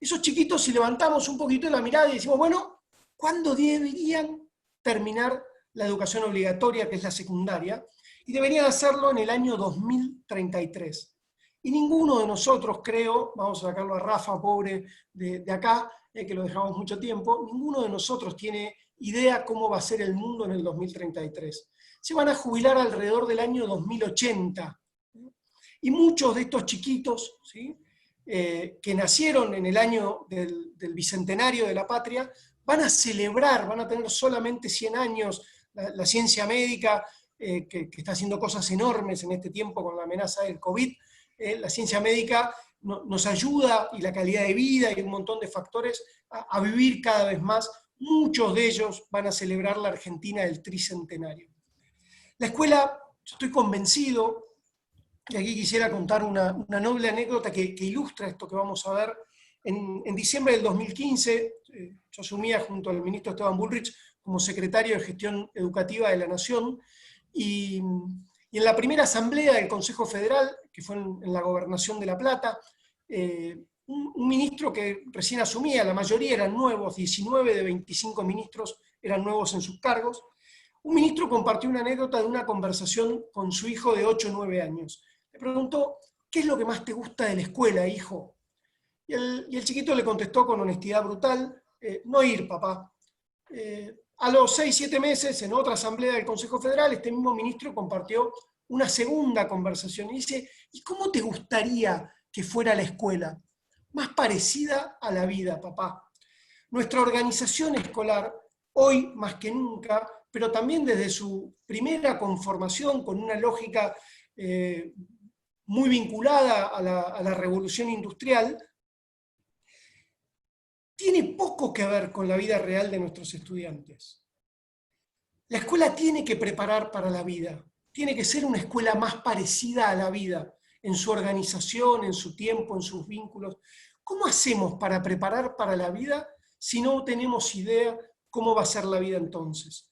esos chiquitos, si levantamos un poquito la mirada y decimos, bueno, ¿cuándo deberían terminar la educación obligatoria, que es la secundaria? Y deberían hacerlo en el año 2033. Y ninguno de nosotros, creo, vamos a sacarlo a Rafa, pobre, de acá, que lo dejamos mucho tiempo, ninguno de nosotros tiene idea cómo va a ser el mundo en el 2033. Se van a jubilar alrededor del año 2080. Y muchos de estos chiquitos, ¿sí?, que nacieron en el año del Bicentenario de la Patria, van a celebrar, van a tener solamente 100 años, la ciencia médica, que está haciendo cosas enormes en este tiempo con la amenaza del COVID, la ciencia médica nos ayuda, y la calidad de vida y un montón de factores, a vivir cada vez más. Muchos de ellos van a celebrar la Argentina del tricentenario. La escuela, yo estoy convencido, y aquí quisiera contar una noble anécdota que ilustra esto que vamos a ver. En diciembre del 2015, yo asumía junto al ministro Esteban Bullrich como secretario de Gestión Educativa de la Nación, y en la primera asamblea del Consejo Federal, que fue en la Gobernación de La Plata, un ministro que recién asumía, la mayoría eran nuevos, 19 de 25 ministros eran nuevos en sus cargos, un ministro compartió una anécdota de una conversación con su hijo de 8 o 9 años. Le preguntó, ¿qué es lo que más te gusta de la escuela, hijo? Y el chiquito le contestó con honestidad brutal, no ir, papá. A los 6 o 7 meses, en otra asamblea del Consejo Federal, este mismo ministro compartió una segunda conversación y dice, ¿y cómo te gustaría que fuera la escuela? Más parecida a la vida, papá. Nuestra organización escolar, hoy más que nunca, pero también desde su primera conformación, con una lógica muy vinculada a la revolución industrial, tiene poco que ver con la vida real de nuestros estudiantes. La escuela tiene que preparar para la vida, tiene que ser una escuela más parecida a la vida, en su organización, en su tiempo, en sus vínculos. ¿Cómo hacemos para preparar para la vida si no tenemos idea cómo va a ser la vida entonces?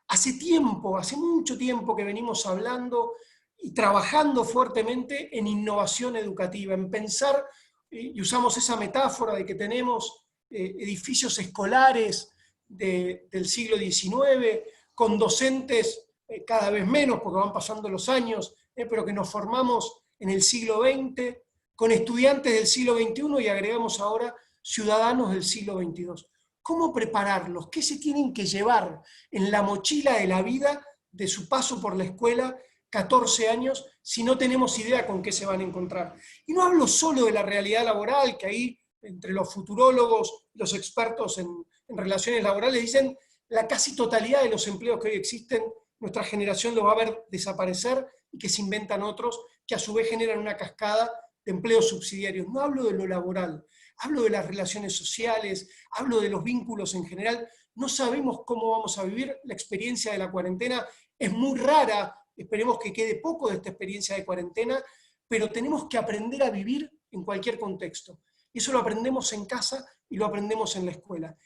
Hace tiempo, hace mucho tiempo que venimos hablando y trabajando fuertemente en innovación educativa, en pensar, y usamos esa metáfora de que tenemos edificios escolares del siglo XIX, con docentes cada vez menos, porque van pasando los años, pero que nos formamos en el siglo XX, con estudiantes del siglo XXI y agregamos ahora ciudadanos del siglo XXII. ¿Cómo prepararlos? ¿Qué se tienen que llevar en la mochila de la vida de su paso por la escuela, 14 años, si no tenemos idea con qué se van a encontrar? Y no hablo solo de la realidad laboral, que ahí entre los futurólogos, los expertos en relaciones laborales dicen la casi totalidad de los empleos que hoy existen, nuestra generación los va a ver desaparecer y que se inventan otros que a su vez generan una cascada de empleos subsidiarios. No hablo de lo laboral, hablo de las relaciones sociales, hablo de los vínculos en general. No sabemos cómo vamos a vivir. La experiencia de la cuarentena es muy rara, esperemos que quede poco de esta experiencia de cuarentena, pero tenemos que aprender a vivir en cualquier contexto. Eso lo aprendemos en casa y lo aprendemos en la escuela.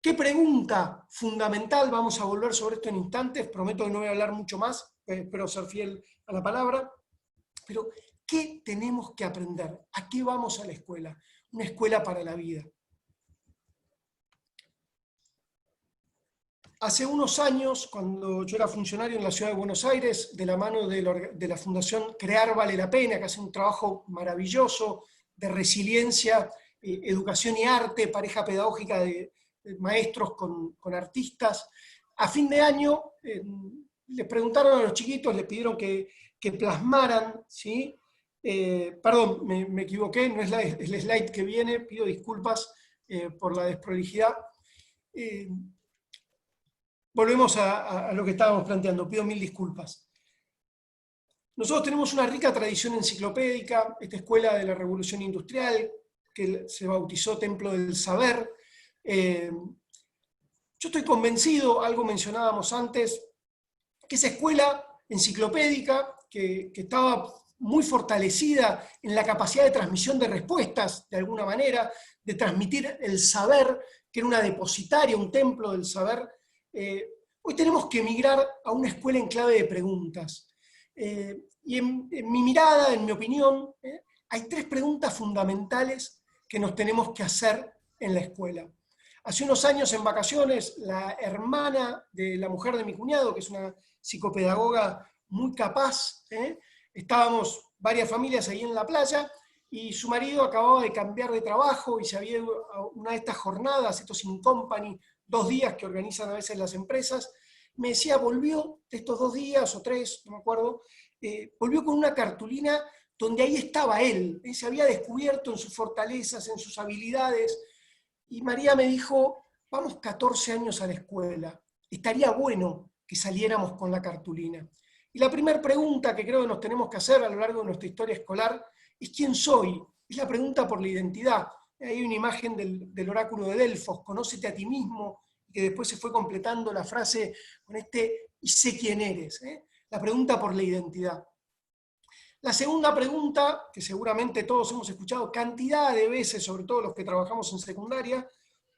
¿Qué pregunta fundamental? Vamos a volver sobre esto en instantes, prometo que no voy a hablar mucho más, espero ser fiel a la palabra, pero ¿qué tenemos que aprender? ¿A qué vamos a la escuela? Una escuela para la vida. Hace unos años, cuando yo era funcionario en la ciudad de Buenos Aires, de la mano de la Fundación Crear Vale la Pena, que hace un trabajo maravilloso de resiliencia educación y arte, pareja pedagógica de maestros con artistas. A fin de año les preguntaron a los chiquitos, les pidieron que plasmaran, ¿sí? Perdón, me equivoqué, no es el slide que viene, pido disculpas por la desprolijidad. Volvemos a lo que estábamos planteando, pido mil disculpas. Nosotros tenemos una rica tradición enciclopédica, esta escuela de la Revolución Industrial, que se bautizó Templo del Saber. Yo estoy convencido, algo mencionábamos antes, que esa escuela enciclopédica, que estaba muy fortalecida en la capacidad de transmisión de respuestas, de alguna manera, de transmitir el saber, que era una depositaria, un templo del saber, hoy tenemos que migrar a una escuela en clave de preguntas. Y en mi mirada, en mi opinión, hay 3 preguntas fundamentales que nos tenemos que hacer en la escuela. Hace unos años, en vacaciones, la hermana de la mujer de mi cuñado, que es una psicopedagoga muy capaz, estábamos varias familias ahí en la playa, y su marido acababa de cambiar de trabajo y se había ido a una de estas jornadas, estos in company, 2 días que organizan a veces las empresas. Me decía, volvió de estos 2 días o 3, no me acuerdo, volvió con una cartulina donde ahí estaba él, se había descubierto en sus fortalezas, en sus habilidades, y María me dijo, vamos 14 años a la escuela, estaría bueno que saliéramos con la cartulina. Y la primera pregunta que creo que nos tenemos que hacer a lo largo de nuestra historia escolar es ¿quién soy? Es la pregunta por la identidad. Hay una imagen del oráculo de Delfos, conócete a ti mismo, que después se fue completando la frase con y sé quién eres. La pregunta por la identidad. La segunda pregunta, que seguramente todos hemos escuchado cantidad de veces, sobre todo los que trabajamos en secundaria,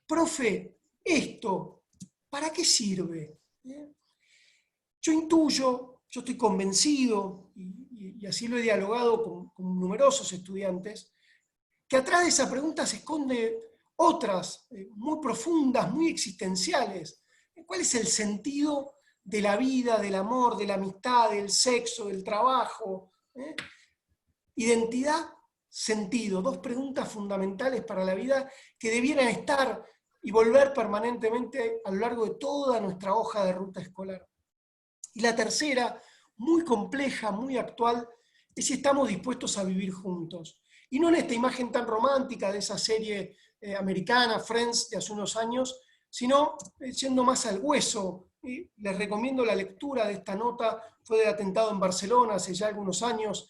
profe, esto, ¿para qué sirve? Yo intuyo, yo estoy convencido, y así lo he dialogado con numerosos estudiantes, que atrás de esa pregunta se esconde otras muy profundas, muy existenciales. ¿Cuál es el sentido de la vida, del amor, de la amistad, del sexo, del trabajo? Identidad, sentido, 2 preguntas fundamentales para la vida que debieran estar y volver permanentemente a lo largo de toda nuestra hoja de ruta escolar. Y la tercera, muy compleja, muy actual, es si estamos dispuestos a vivir juntos. Y no en esta imagen tan romántica de esa serie americana, Friends, de hace unos años, sino yendo más al hueso. Les recomiendo la lectura de esta nota, fue del atentado en Barcelona hace ya algunos años.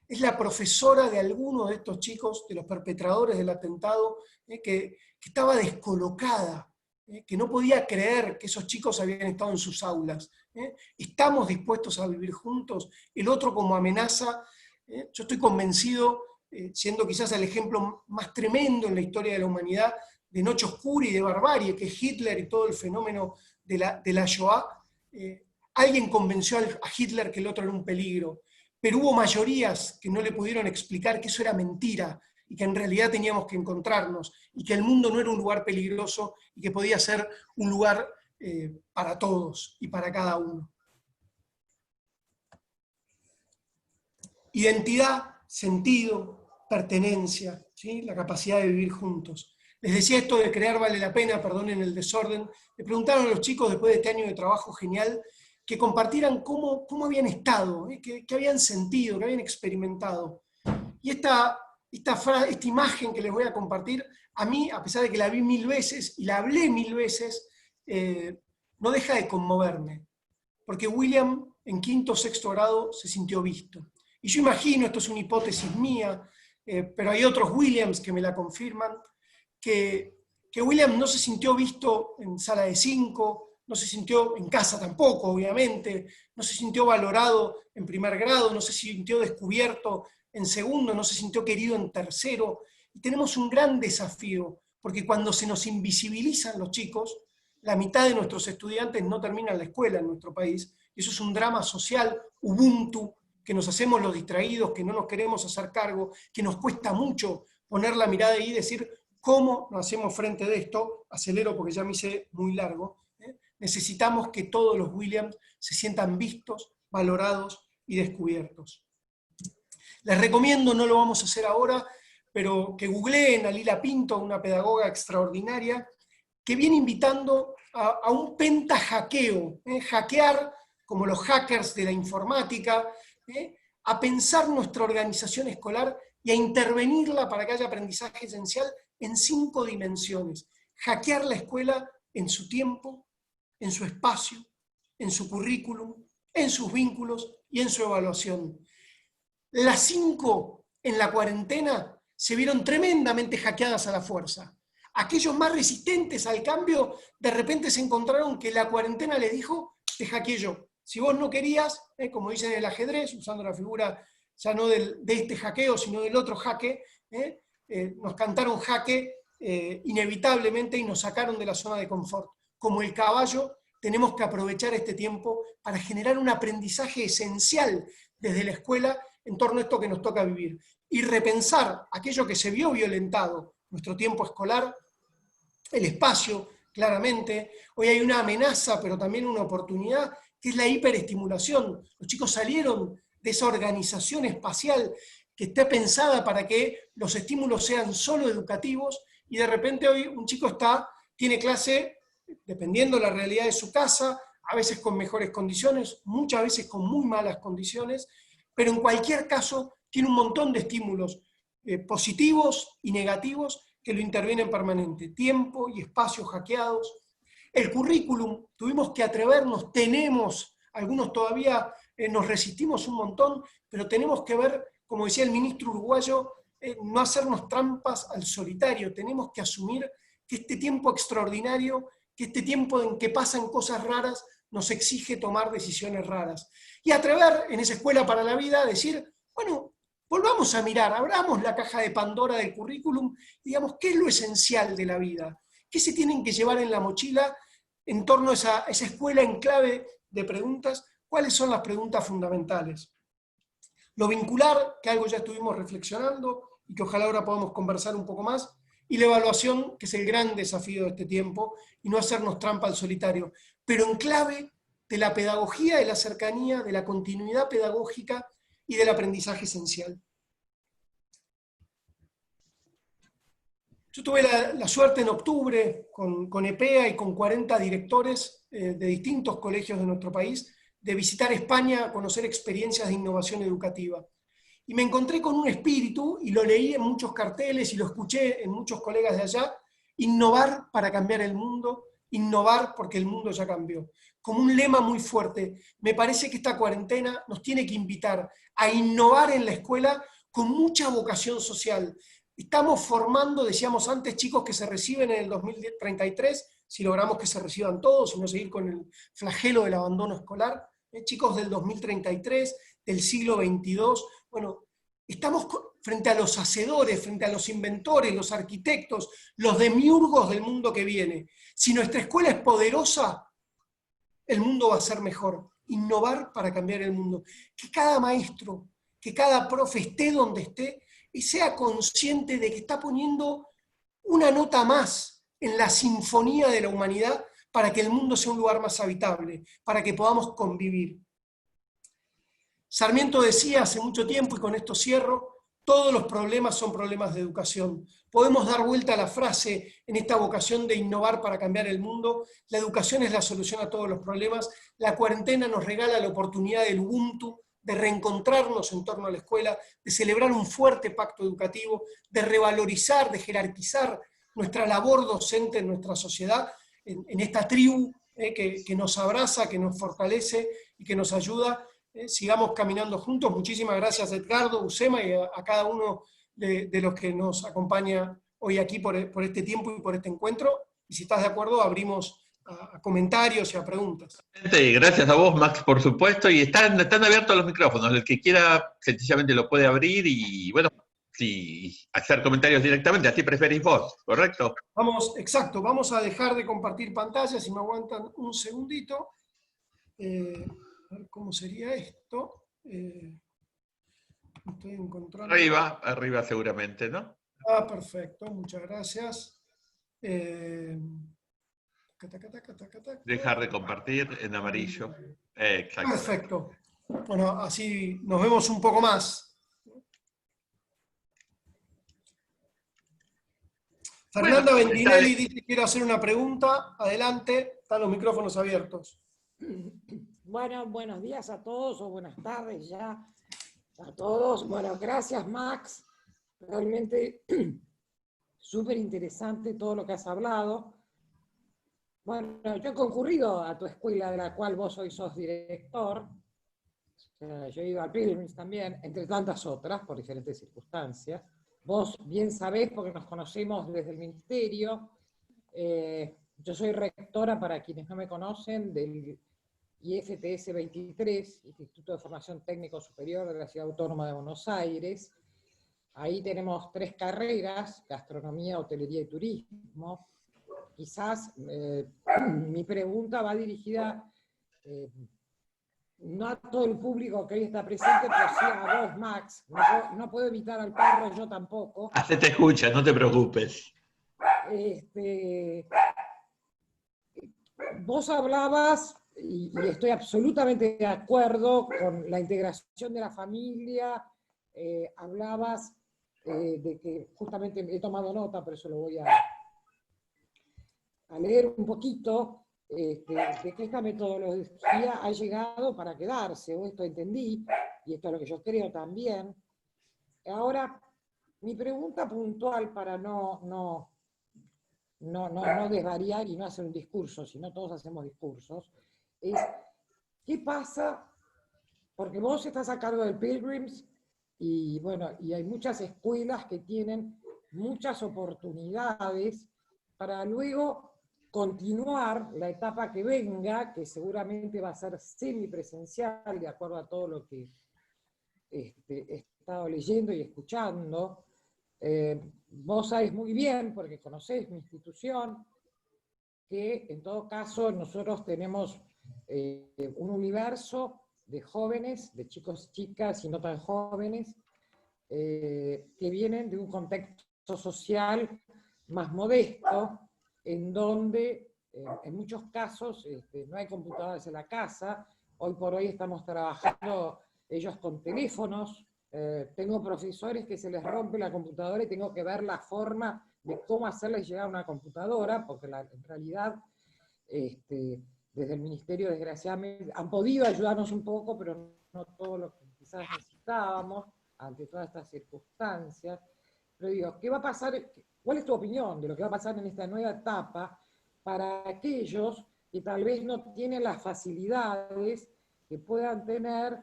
Es la profesora de alguno de estos chicos, de los perpetradores del atentado, que estaba descolocada, que no podía creer que esos chicos habían estado en sus aulas. ¿Estamos dispuestos a vivir juntos? El otro como amenaza. Yo estoy convencido, siendo quizás el ejemplo más tremendo en la historia de la humanidad, de noche oscura y de barbarie, que es Hitler y todo el fenómeno de la Shoah. Alguien convenció a Hitler que el otro era un peligro, pero hubo mayorías que no le pudieron explicar que eso era mentira, y que en realidad teníamos que encontrarnos, y que el mundo no era un lugar peligroso, y que podía ser un lugar para todos y para cada uno. Identidad, sentido, pertenencia, ¿sí? La capacidad de vivir juntos. Les decía esto de crear vale la pena, perdonen el desorden. Le preguntaron a los chicos después de este año de trabajo genial que compartieran cómo habían estado, qué habían sentido, qué habían experimentado. Y esta imagen que les voy a compartir, a mí, a pesar de que la vi 1000 veces y la hablé 1000 veces, no deja de conmoverme. Porque William, en 5º o 6º grado, se sintió visto. Y yo imagino, esto es una hipótesis mía, pero hay otros Williams que me la confirman, que William no se sintió visto en sala de 5, no se sintió en casa tampoco, obviamente, no se sintió valorado en 1er grado, no se sintió descubierto en 2º, no se sintió querido en 3º. Y tenemos un gran desafío, porque cuando se nos invisibilizan los chicos, la mitad de nuestros estudiantes no terminan la escuela en nuestro país, y eso es un drama social, Ubuntu, que nos hacemos los distraídos, que no nos queremos hacer cargo, que nos cuesta mucho poner la mirada ahí y decir cómo nos hacemos frente de esto. Acelero porque ya me hice muy largo. Necesitamos que todos los Williams se sientan vistos, valorados y descubiertos. Les recomiendo, no lo vamos a hacer ahora, pero que googleen a Lila Pinto, una pedagoga extraordinaria, que viene invitando a un pentahackeo, hackear como los hackers de la informática, a pensar nuestra organización escolar y a intervenirla para que haya aprendizaje esencial en 5 dimensiones. Hackear la escuela en su tiempo, en su espacio, en su currículum, en sus vínculos y en su evaluación. Las 5 en la cuarentena se vieron tremendamente hackeadas a la fuerza. Aquellos más resistentes al cambio, de repente se encontraron que la cuarentena les dijo, te hackeé yo. Si vos no querías, como dicen en el ajedrez, usando la figura ya no de este hackeo, sino del otro jaque, nos cantaron jaque inevitablemente y nos sacaron de la zona de confort. Como el caballo, tenemos que aprovechar este tiempo para generar un aprendizaje esencial desde la escuela en torno a esto que nos toca vivir. Y repensar aquello que se vio violentado, nuestro tiempo escolar, el espacio, claramente. Hoy hay una amenaza, pero también una oportunidad, que es la hiperestimulación. Los chicos salieron de esa organización espacial que está pensada para que los estímulos sean solo educativos, y de repente hoy un chico tiene clase, dependiendo de la realidad de su casa, a veces con mejores condiciones, muchas veces con muy malas condiciones, pero en cualquier caso tiene un montón de estímulos positivos y negativos que lo intervienen permanente. Tiempo y espacios hackeados. El currículum, tuvimos que atrevernos, algunos todavía nos resistimos un montón, pero tenemos que ver, como decía el ministro uruguayo, no hacernos trampas al solitario. Tenemos que asumir que este tiempo extraordinario, que este tiempo en que pasan cosas raras, nos exige tomar decisiones raras. Y atrever en esa escuela para la vida a decir, bueno, volvamos a mirar, abramos la caja de Pandora del currículum y digamos, ¿qué es lo esencial de la vida? ¿Qué se tienen que llevar en la mochila en torno a esa escuela en clave de preguntas? ¿Cuáles son las preguntas fundamentales? Lo vincular, que algo ya estuvimos reflexionando y que ojalá ahora podamos conversar un poco más, y la evaluación, que es el gran desafío de este tiempo, y no hacernos trampa al solitario, pero en clave de la pedagogía, de la cercanía, de la continuidad pedagógica y del aprendizaje esencial. Yo tuve la suerte en octubre, con EPEA y con 40 directores de distintos colegios de nuestro país, de visitar España, conocer experiencias de innovación educativa. Y me encontré con un espíritu, y lo leí en muchos carteles y lo escuché en muchos colegas de allá: innovar para cambiar el mundo, innovar porque el mundo ya cambió. Como un lema muy fuerte. Me parece que esta cuarentena nos tiene que invitar a innovar en la escuela con mucha vocación social. Estamos formando, decíamos antes, chicos que se reciben en el 2033, si logramos que se reciban todos y no seguir con el flagelo del abandono escolar, chicos del 2033, del siglo XXII. Bueno, estamos frente a los hacedores, frente a los inventores, los arquitectos, los demiurgos del mundo que viene. Si nuestra escuela es poderosa, el mundo va a ser mejor. Innovar para cambiar el mundo. Que cada maestro, que cada profe esté donde esté y sea consciente de que está poniendo una nota más en la sinfonía de la humanidad para que el mundo sea un lugar más habitable, para que podamos convivir. Sarmiento decía hace mucho tiempo, y con esto cierro, todos los problemas son problemas de educación. Podemos dar vuelta a la frase en esta vocación de innovar para cambiar el mundo. La educación es la solución a todos los problemas. La cuarentena nos regala la oportunidad del Ubuntu, de reencontrarnos en torno a la escuela, de celebrar un fuerte pacto educativo, de revalorizar, de jerarquizar nuestra labor docente en nuestra sociedad, en esta tribu que nos abraza, que nos fortalece y que nos ayuda. Sigamos caminando juntos. Muchísimas gracias, Edgardo, Usema, y a cada uno de los que nos acompaña hoy aquí por este tiempo y por este encuentro. Y si estás de acuerdo, abrimos a comentarios y a preguntas. Gracias a vos, Max, por supuesto, y están abiertos los micrófonos. El que quiera, sencillamente lo puede abrir y, bueno, sí, hacer comentarios directamente, así preferís vos, ¿correcto? Exacto, vamos a dejar de compartir pantalla, si me aguantan un segundito. A ver cómo sería esto. Estoy encontrando... Arriba seguramente, ¿no? Perfecto, muchas gracias. Dejar de compartir en amarillo. Exacto. Perfecto. Bueno, así nos vemos un poco más. Fernanda Bueno, Bendinelli dice, quiero hacer una pregunta. Adelante, están los micrófonos abiertos. Bueno, buenos días a todos, o buenas tardes ya a todos. Bueno, gracias Max, realmente súper interesante todo lo que has hablado. Bueno, yo he concurrido a tu escuela, de la cual vos hoy sos director. Yo he ido al Pilgrims también, entre tantas otras, por diferentes circunstancias. Vos bien sabés, porque nos conocemos desde el ministerio. Yo soy rectora, para quienes no me conocen, del IFTS 23, Instituto de Formación Técnico Superior de la Ciudad Autónoma de Buenos Aires. Ahí tenemos 3 carreras: gastronomía, hotelería y turismo. Quizás mi pregunta va dirigida no a todo el público que hoy está presente, pero sí a vos, Max. No puedo evitar al perro, yo tampoco. Se te escucha, no te preocupes. Vos hablabas, y estoy absolutamente de acuerdo con la integración de la familia, hablabas de que, justamente he tomado nota, por eso lo voy a leer un poquito, de que esta metodología ha llegado para quedarse, o esto entendí, y esto es lo que yo creo también. Ahora, mi pregunta puntual, para no desvariar y no hacer un discurso, si no todos hacemos discursos, es, ¿qué pasa? Porque vos estás a cargo del Pilgrims, y bueno, y hay muchas escuelas que tienen muchas oportunidades para luego continuar la etapa que venga, que seguramente va a ser semipresencial, de acuerdo a todo lo que he estado leyendo y escuchando. Vos sabés muy bien, porque conocés mi institución, que en todo caso nosotros tenemos un universo de jóvenes, de chicos y chicas y no tan jóvenes, que vienen de un contexto social más modesto, en donde en muchos casos no hay computadoras en la casa. Hoy por hoy estamos trabajando ellos con teléfonos. Tengo profesores que se les rompe la computadora y tengo que ver la forma de cómo hacerles llegar una computadora, porque en realidad desde el ministerio, desgraciadamente, han podido ayudarnos un poco, pero no todo lo que quizás necesitábamos ante todas estas circunstancias. Pero digo, ¿qué va a pasar? ¿Cuál es tu opinión de lo que va a pasar en esta nueva etapa para aquellos que tal vez no tienen las facilidades que puedan tener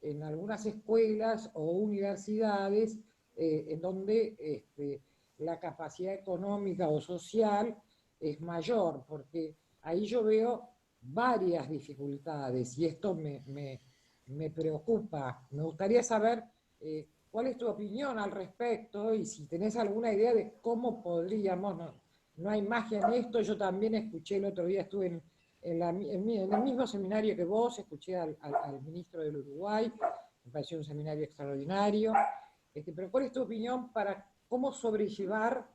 en algunas escuelas o universidades en donde la capacidad económica o social es mayor? Porque ahí yo veo varias dificultades y esto me preocupa. Me gustaría saber cuál es tu opinión al respecto, y si tenés alguna idea de cómo podríamos, no hay magia en esto. Yo también escuché el otro día, estuve en el mismo seminario que vos, escuché al ministro del Uruguay, me pareció un seminario extraordinario. Pero ¿cuál es tu opinión para cómo sobrellevar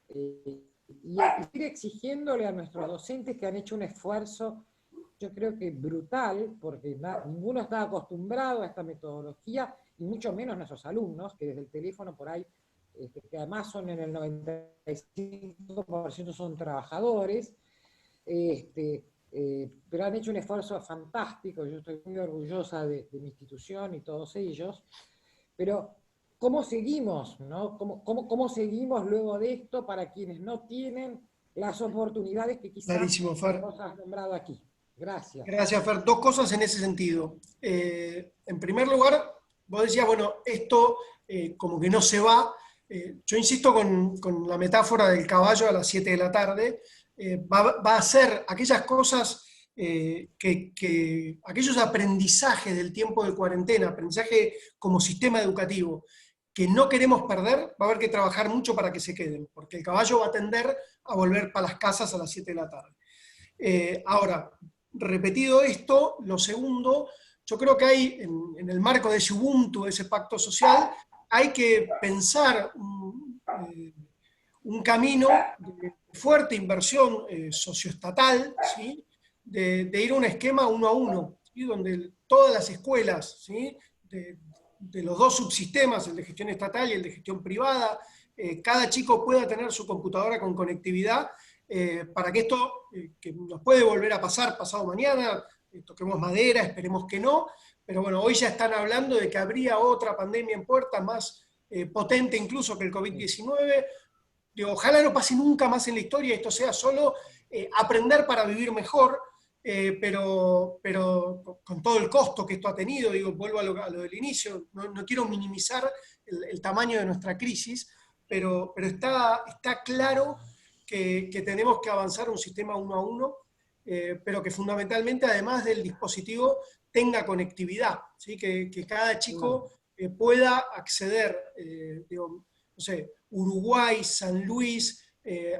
y ir exigiéndole a nuestros docentes, que han hecho un esfuerzo, yo creo que brutal, porque ninguno está acostumbrado a esta metodología, y mucho menos nuestros alumnos, que desde el teléfono por ahí, que además son en el 95% son trabajadores, pero han hecho un esfuerzo fantástico. Yo estoy muy orgullosa de mi institución y todos ellos, pero ¿cómo seguimos, no? ¿Cómo seguimos luego de esto para quienes no tienen las oportunidades que quizás Clarísimo, Fer. vos has nombrado aquí? Gracias. Gracias, Fer. 2 cosas en ese sentido. En primer lugar, vos decías, bueno, esto como que no se va. Yo insisto con la metáfora del caballo a las 7 de la tarde. Va a ser aquellas cosas, aquellos aprendizajes del tiempo de cuarentena, aprendizaje como sistema educativo, que no queremos perder. Va a haber que trabajar mucho para que se queden, porque el caballo va a tender a volver para las casas a las 7 de la tarde. Ahora, repetido esto, lo segundo, yo creo que hay, en el marco de ese Ubuntu, de ese pacto social, hay que pensar un camino de fuerte inversión socioestatal, ¿sí? de ir a un esquema 1 a 1, ¿sí? Donde todas las escuelas, ¿sí? de los 2 subsistemas, el de gestión estatal y el de gestión privada, cada chico pueda tener su computadora con conectividad, para que esto, que nos puede volver a pasar pasado mañana, toquemos madera, esperemos que no, pero bueno, hoy ya están hablando de que habría otra pandemia en puerta, más potente incluso que el COVID-19. Digo, ojalá no pase nunca más en la historia, esto sea solo aprender para vivir mejor, pero con todo el costo que esto ha tenido, digo, vuelvo a lo del inicio, no quiero minimizar el tamaño de nuestra crisis, pero está claro que tenemos que avanzar a un sistema 1 a 1, pero que fundamentalmente, además del dispositivo, tenga conectividad, ¿sí? Que cada chico pueda acceder, digo, no sé, Uruguay, San Luis,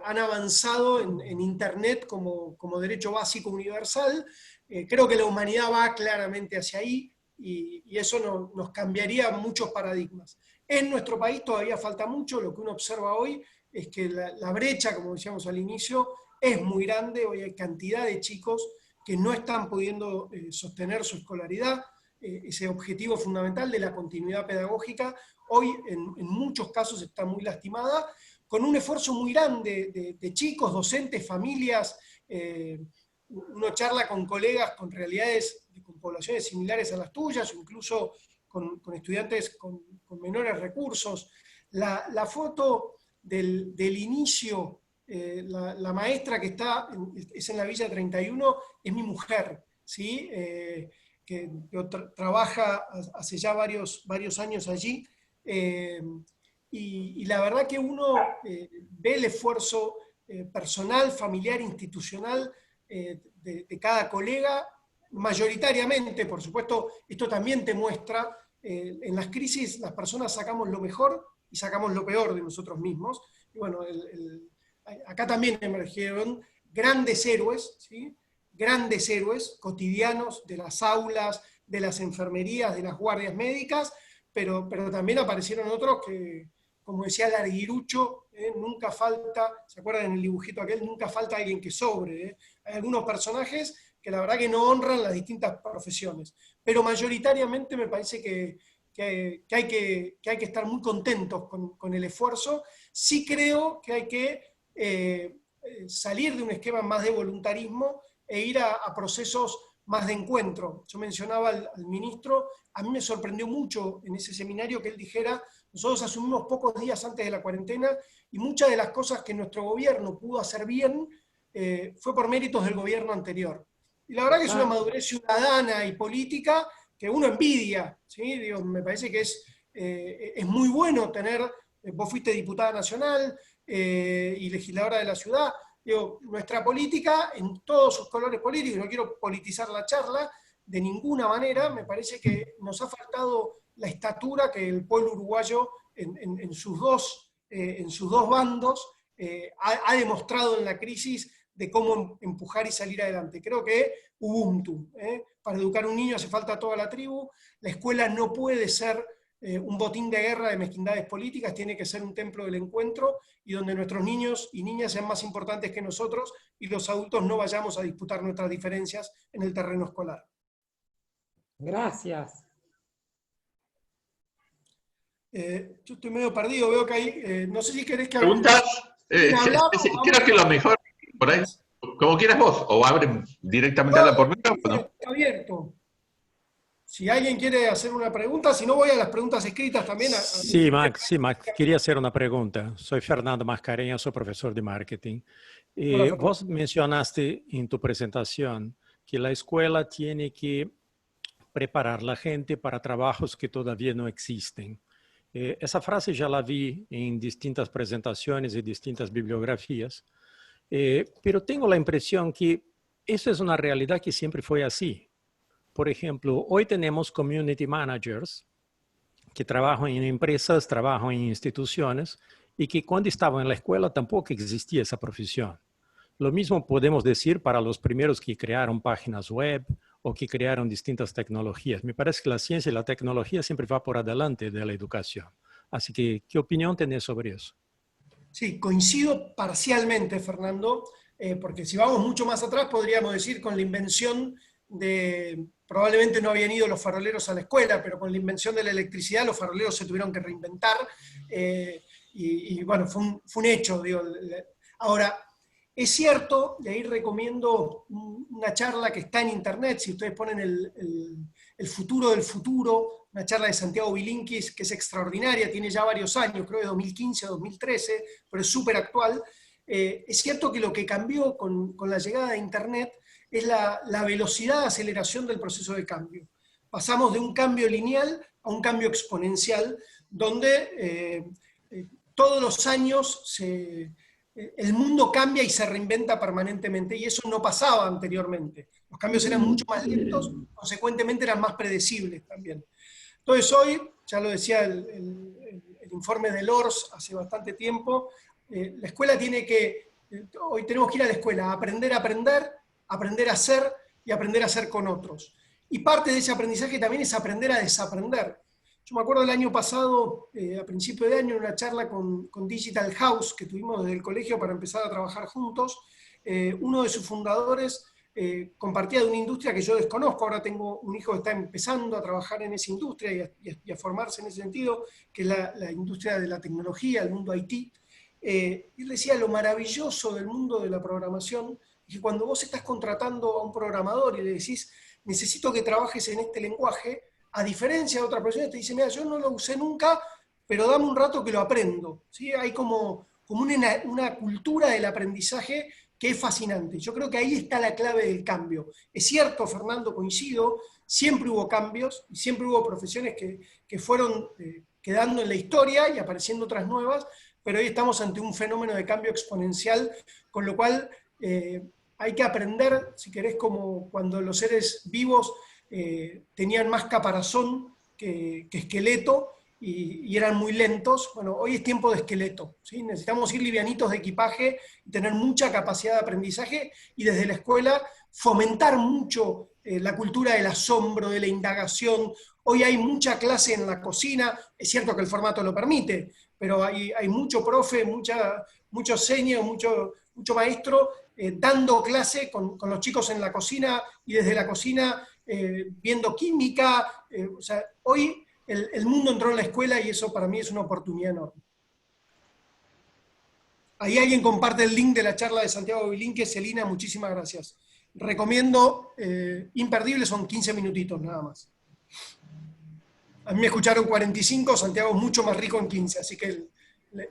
han avanzado en Internet como derecho básico universal. Creo que la humanidad va claramente hacia ahí, y eso nos cambiaría muchos paradigmas. En nuestro país todavía falta mucho. Lo que uno observa hoy es que la brecha, como decíamos al inicio, es muy grande. Hoy hay cantidad de chicos que no están pudiendo sostener su escolaridad, ese objetivo fundamental de la continuidad pedagógica. Hoy en muchos casos está muy lastimada, con un esfuerzo muy grande de chicos, docentes, familias. Uno charla con colegas con realidades, con poblaciones similares a las tuyas, o incluso con estudiantes con menores recursos. La foto del inicio, la maestra que es en la Villa 31, es mi mujer, ¿sí? Que trabaja hace ya varios años allí, y la verdad que uno ve el esfuerzo personal, familiar, institucional de cada colega, mayoritariamente. Por supuesto, esto también te muestra, en las crisis las personas sacamos lo mejor y sacamos lo peor de nosotros mismos, y bueno, acá también emergieron grandes héroes, ¿sí? Grandes héroes cotidianos de las aulas, de las enfermerías, de las guardias médicas, pero también aparecieron otros que, como decía Larguirucho, nunca falta, ¿se acuerdan en el dibujito aquel? Nunca falta alguien que sobre. Hay algunos personajes que la verdad que no honran las distintas profesiones, pero mayoritariamente me parece que hay que estar muy contentos con el esfuerzo. Sí creo que hay que salir de un esquema más de voluntarismo e ir a procesos más de encuentro. Yo mencionaba al ministro, a mí me sorprendió mucho en ese seminario que él dijera: nosotros asumimos pocos días antes de la cuarentena, y muchas de las cosas que nuestro gobierno pudo hacer bien fue por méritos del gobierno anterior. Y la verdad que es una madurez ciudadana y política que uno envidia, ¿sí? Digo, me parece que es muy bueno tener, vos fuiste diputada nacional y legisladora de la ciudad. Digo, nuestra política, en todos sus colores políticos, no quiero politizar la charla de ninguna manera, me parece que nos ha faltado la estatura que el pueblo uruguayo en sus dos bandos ha demostrado en la crisis de cómo empujar y salir adelante. Creo que Ubuntu, para educar a un niño hace falta toda la tribu. La escuela no puede ser un botín de guerra de mezquindades políticas, tiene que ser un templo del encuentro, y donde nuestros niños y niñas sean más importantes que nosotros, y los adultos no vayamos a disputar nuestras diferencias en el terreno escolar. Gracias. Yo estoy medio perdido, veo que hay, no sé si querés que ¿Preguntas? Creo que lo mejor, por ahí, como quieras vos, o abren directamente a la por micrófono. Está abierto. Si alguien quiere hacer una pregunta, si no voy a las preguntas escritas también. Sí, Max, quería hacer una pregunta. Soy Fernando Mascarenhas, soy profesor de marketing. Vos mencionaste en tu presentación que la escuela tiene que preparar a la gente para trabajos que todavía no existen. Esa frase ya la vi en distintas presentaciones y distintas bibliografías, pero tengo la impresión que eso es una realidad que siempre fue así. Por ejemplo, hoy tenemos community managers que trabajan en empresas, trabajan en instituciones, y que cuando estaban en la escuela tampoco existía esa profesión. Lo mismo podemos decir para los primeros que crearon páginas web o que crearon distintas tecnologías. Me parece que la ciencia y la tecnología siempre va por adelante de la educación. Así que, ¿qué opinión tenés sobre eso? Sí, coincido parcialmente, Fernando, porque si vamos mucho más atrás podríamos decir con la invención probablemente no habían ido los faroleros a la escuela, pero con la invención de la electricidad los faroleros se tuvieron que reinventar, y bueno, fue un hecho. Digo. Ahora, es cierto, y ahí recomiendo una charla que está en internet, si ustedes ponen el futuro del futuro, una charla de Santiago Bilinkis, que es extraordinaria, tiene ya varios años, creo de 2015 o 2013, pero es súper actual. Es cierto que lo que cambió con la llegada de internet es la velocidad de aceleración del proceso de cambio. Pasamos de un cambio lineal a un cambio exponencial, donde todos los años el mundo cambia y se reinventa permanentemente, y eso no pasaba anteriormente. Los cambios eran mucho más lentos, consecuentemente eran más predecibles también. Entonces hoy, ya lo decía el informe del ORS hace bastante tiempo, la escuela hoy tenemos que ir a la escuela a aprender, aprender a hacer y aprender a hacer con otros. Y parte de ese aprendizaje también es aprender a desaprender. Yo me acuerdo el año pasado, a principio de año, en una charla con Digital House que tuvimos desde el colegio para empezar a trabajar juntos, uno de sus fundadores compartía de una industria que yo desconozco. Ahora tengo un hijo que está empezando a trabajar en esa industria y a formarse en ese sentido, que es la industria de la tecnología, el mundo IT. Y él decía lo maravilloso del mundo de la programación, que cuando vos estás contratando a un programador y le decís, necesito que trabajes en este lenguaje, a diferencia de otra persona, te dice, mira, yo no lo usé nunca, pero dame un rato que lo aprendo. ¿Sí? Hay como una cultura del aprendizaje que es fascinante. Yo creo que ahí está la clave del cambio. Es cierto, Fernando, coincido, siempre hubo cambios, y siempre hubo profesiones que fueron quedando en la historia y apareciendo otras nuevas, pero hoy estamos ante un fenómeno de cambio exponencial, con lo cual hay que aprender, si querés, como cuando los seres vivos tenían más caparazón que esqueleto y eran muy lentos. Bueno, hoy es tiempo de esqueleto, ¿sí? Necesitamos ir livianitos de equipaje y tener mucha capacidad de aprendizaje, y desde la escuela fomentar mucho la cultura del asombro, de la indagación. Hoy hay mucha clase en la cocina, es cierto que el formato lo permite, pero hay mucho profe, mucho seño, mucho maestro dando clase con los chicos en la cocina, y desde la cocina viendo química. O sea, hoy el mundo entró en la escuela, y eso para mí es una oportunidad enorme. Ahí alguien comparte el link de la charla de Santiago Bilinkis. Celina, muchísimas gracias. Recomiendo, imperdible, son 15 minutitos nada más. A mí me escucharon 45, Santiago es mucho más rico en 15, así que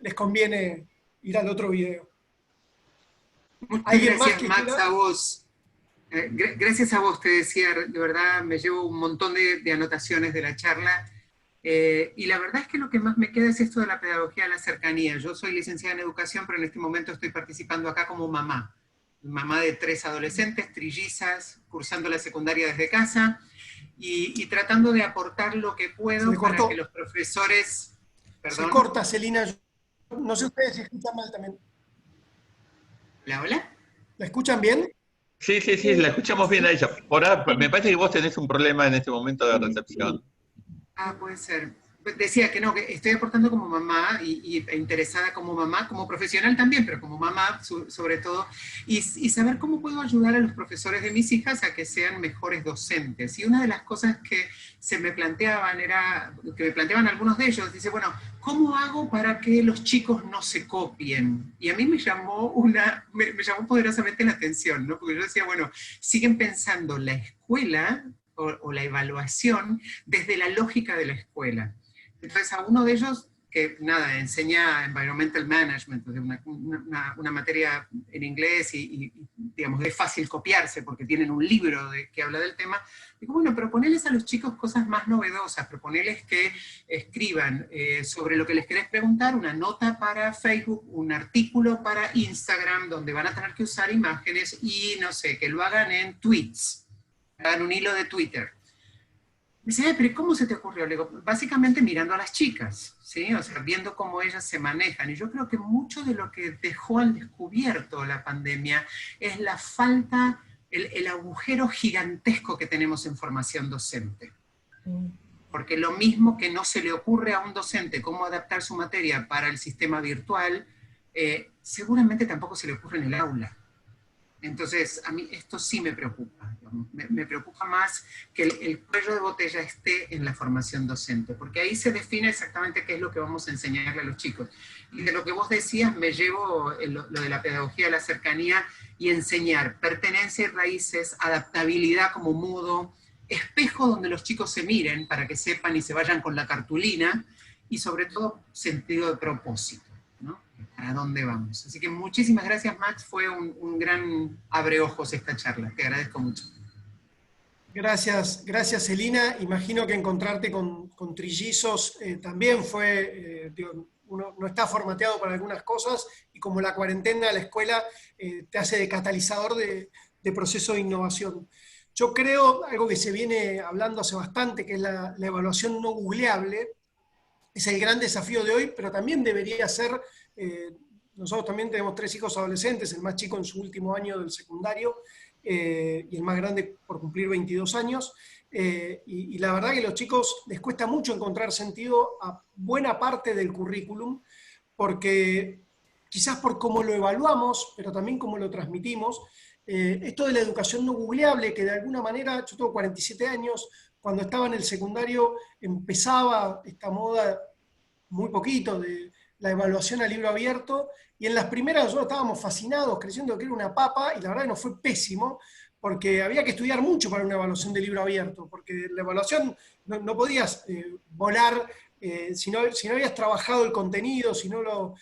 les conviene ir al otro video. Muchas gracias, Max, a vos. Gracias a vos, te decía, de verdad me llevo un montón de anotaciones de la charla, y la verdad es que lo que más me queda es esto de la pedagogía de la cercanía. Yo soy licenciada en educación, pero en este momento estoy participando acá como mamá de 3 adolescentes, trillizas, cursando la secundaria desde casa, y tratando de aportar lo que puedo para que los profesores... ¿Perdón? Se corta, Celina. No sé ustedes si escuchan mal también. ¿Hola? ¿La escuchan bien? Sí, la escuchamos bien a ella. Ahora, me parece que vos tenés un problema en este momento de recepción. Ah, puede ser. Decía que no, que estoy aportando como mamá y interesada como mamá, como profesional también, pero como mamá sobre todo, y saber cómo puedo ayudar a los profesores de mis hijas a que sean mejores docentes. Y una de las cosas que me planteaban algunos de ellos, dice, bueno, ¿cómo hago para que los chicos no se copien? Y a mí me llamó poderosamente la atención, ¿no? Porque yo decía, bueno, siguen pensando la escuela o la evaluación desde la lógica de la escuela. Entonces, a uno de ellos, que nada, enseña Environmental Management, una materia en inglés y digamos, es fácil copiarse porque tienen un libro que habla del tema, digo, bueno, proponerles a los chicos cosas más novedosas, proponerles que escriban sobre lo que les querés preguntar, una nota para Facebook, un artículo para Instagram, donde van a tener que usar imágenes y, no sé, que lo hagan en tweets, hagan un hilo de Twitter. Me dice, pero ¿cómo se te ocurrió? Le digo, básicamente mirando a las chicas, ¿sí? O sea, viendo cómo ellas se manejan. Y yo creo que mucho de lo que dejó al descubierto la pandemia es la falta, el agujero gigantesco que tenemos en formación docente. Porque lo mismo que no se le ocurre a un docente cómo adaptar su materia para el sistema virtual, seguramente tampoco se le ocurre en el aula. Entonces, a mí esto sí me preocupa. Me preocupa más que el cuello de botella esté en la formación docente, porque ahí se define exactamente qué es lo que vamos a enseñarle a los chicos. Y de lo que vos decías, me llevo lo de la pedagogía de la cercanía y enseñar pertenencia y raíces, adaptabilidad como modo, espejo donde los chicos se miren para que sepan y se vayan con la cartulina, y sobre todo sentido de propósito, ¿no? ¿Para dónde vamos? Así que muchísimas gracias, Max, fue un gran abreojos esta charla, te agradezco mucho. Gracias, gracias Celina. Imagino que encontrarte con trillizos también fue, digo, uno no está formateado para algunas cosas, y como la cuarentena, la escuela te hace de catalizador de proceso de innovación. Yo creo, algo que se viene hablando hace bastante, que es la evaluación no googleable, es el gran desafío de hoy, pero también debería ser, nosotros también tenemos 3 hijos adolescentes, el más chico en su último año del secundario, y el más grande por cumplir 22 años, y la verdad que a los chicos les cuesta mucho encontrar sentido a buena parte del currículum, porque quizás por cómo lo evaluamos, pero también cómo lo transmitimos, esto de la educación no googleable, que de alguna manera, yo tengo 47 años, cuando estaba en el secundario empezaba esta moda muy poquito de la evaluación a libro abierto, y en las primeras nosotros estábamos fascinados creyendo que era una papa, y la verdad que nos fue pésimo, porque había que estudiar mucho para una evaluación de libro abierto, porque la evaluación no podías volar si no habías trabajado el contenido, si no lo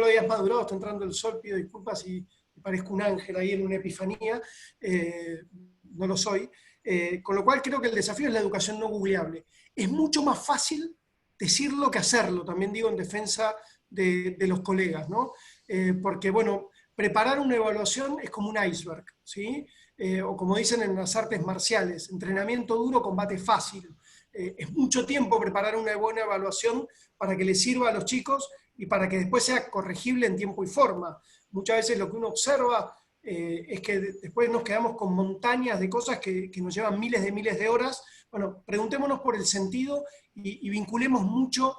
habías madurado. Está entrando el sol, pido disculpas si parezco un ángel ahí en una epifanía, no lo soy. Con lo cual creo que el desafío es la educación no googleable. Es mucho más fácil decirlo que hacerlo, también digo en defensa de los colegas, ¿no? Porque, bueno, preparar una evaluación es como un iceberg, ¿sí? O como dicen en las artes marciales, entrenamiento duro, combate fácil. Es mucho tiempo preparar una buena evaluación para que le sirva a los chicos y para que después sea corregible en tiempo y forma. Muchas veces lo que uno observa es que después nos quedamos con montañas de cosas que nos llevan miles de horas. Bueno, preguntémonos por el sentido y vinculemos mucho,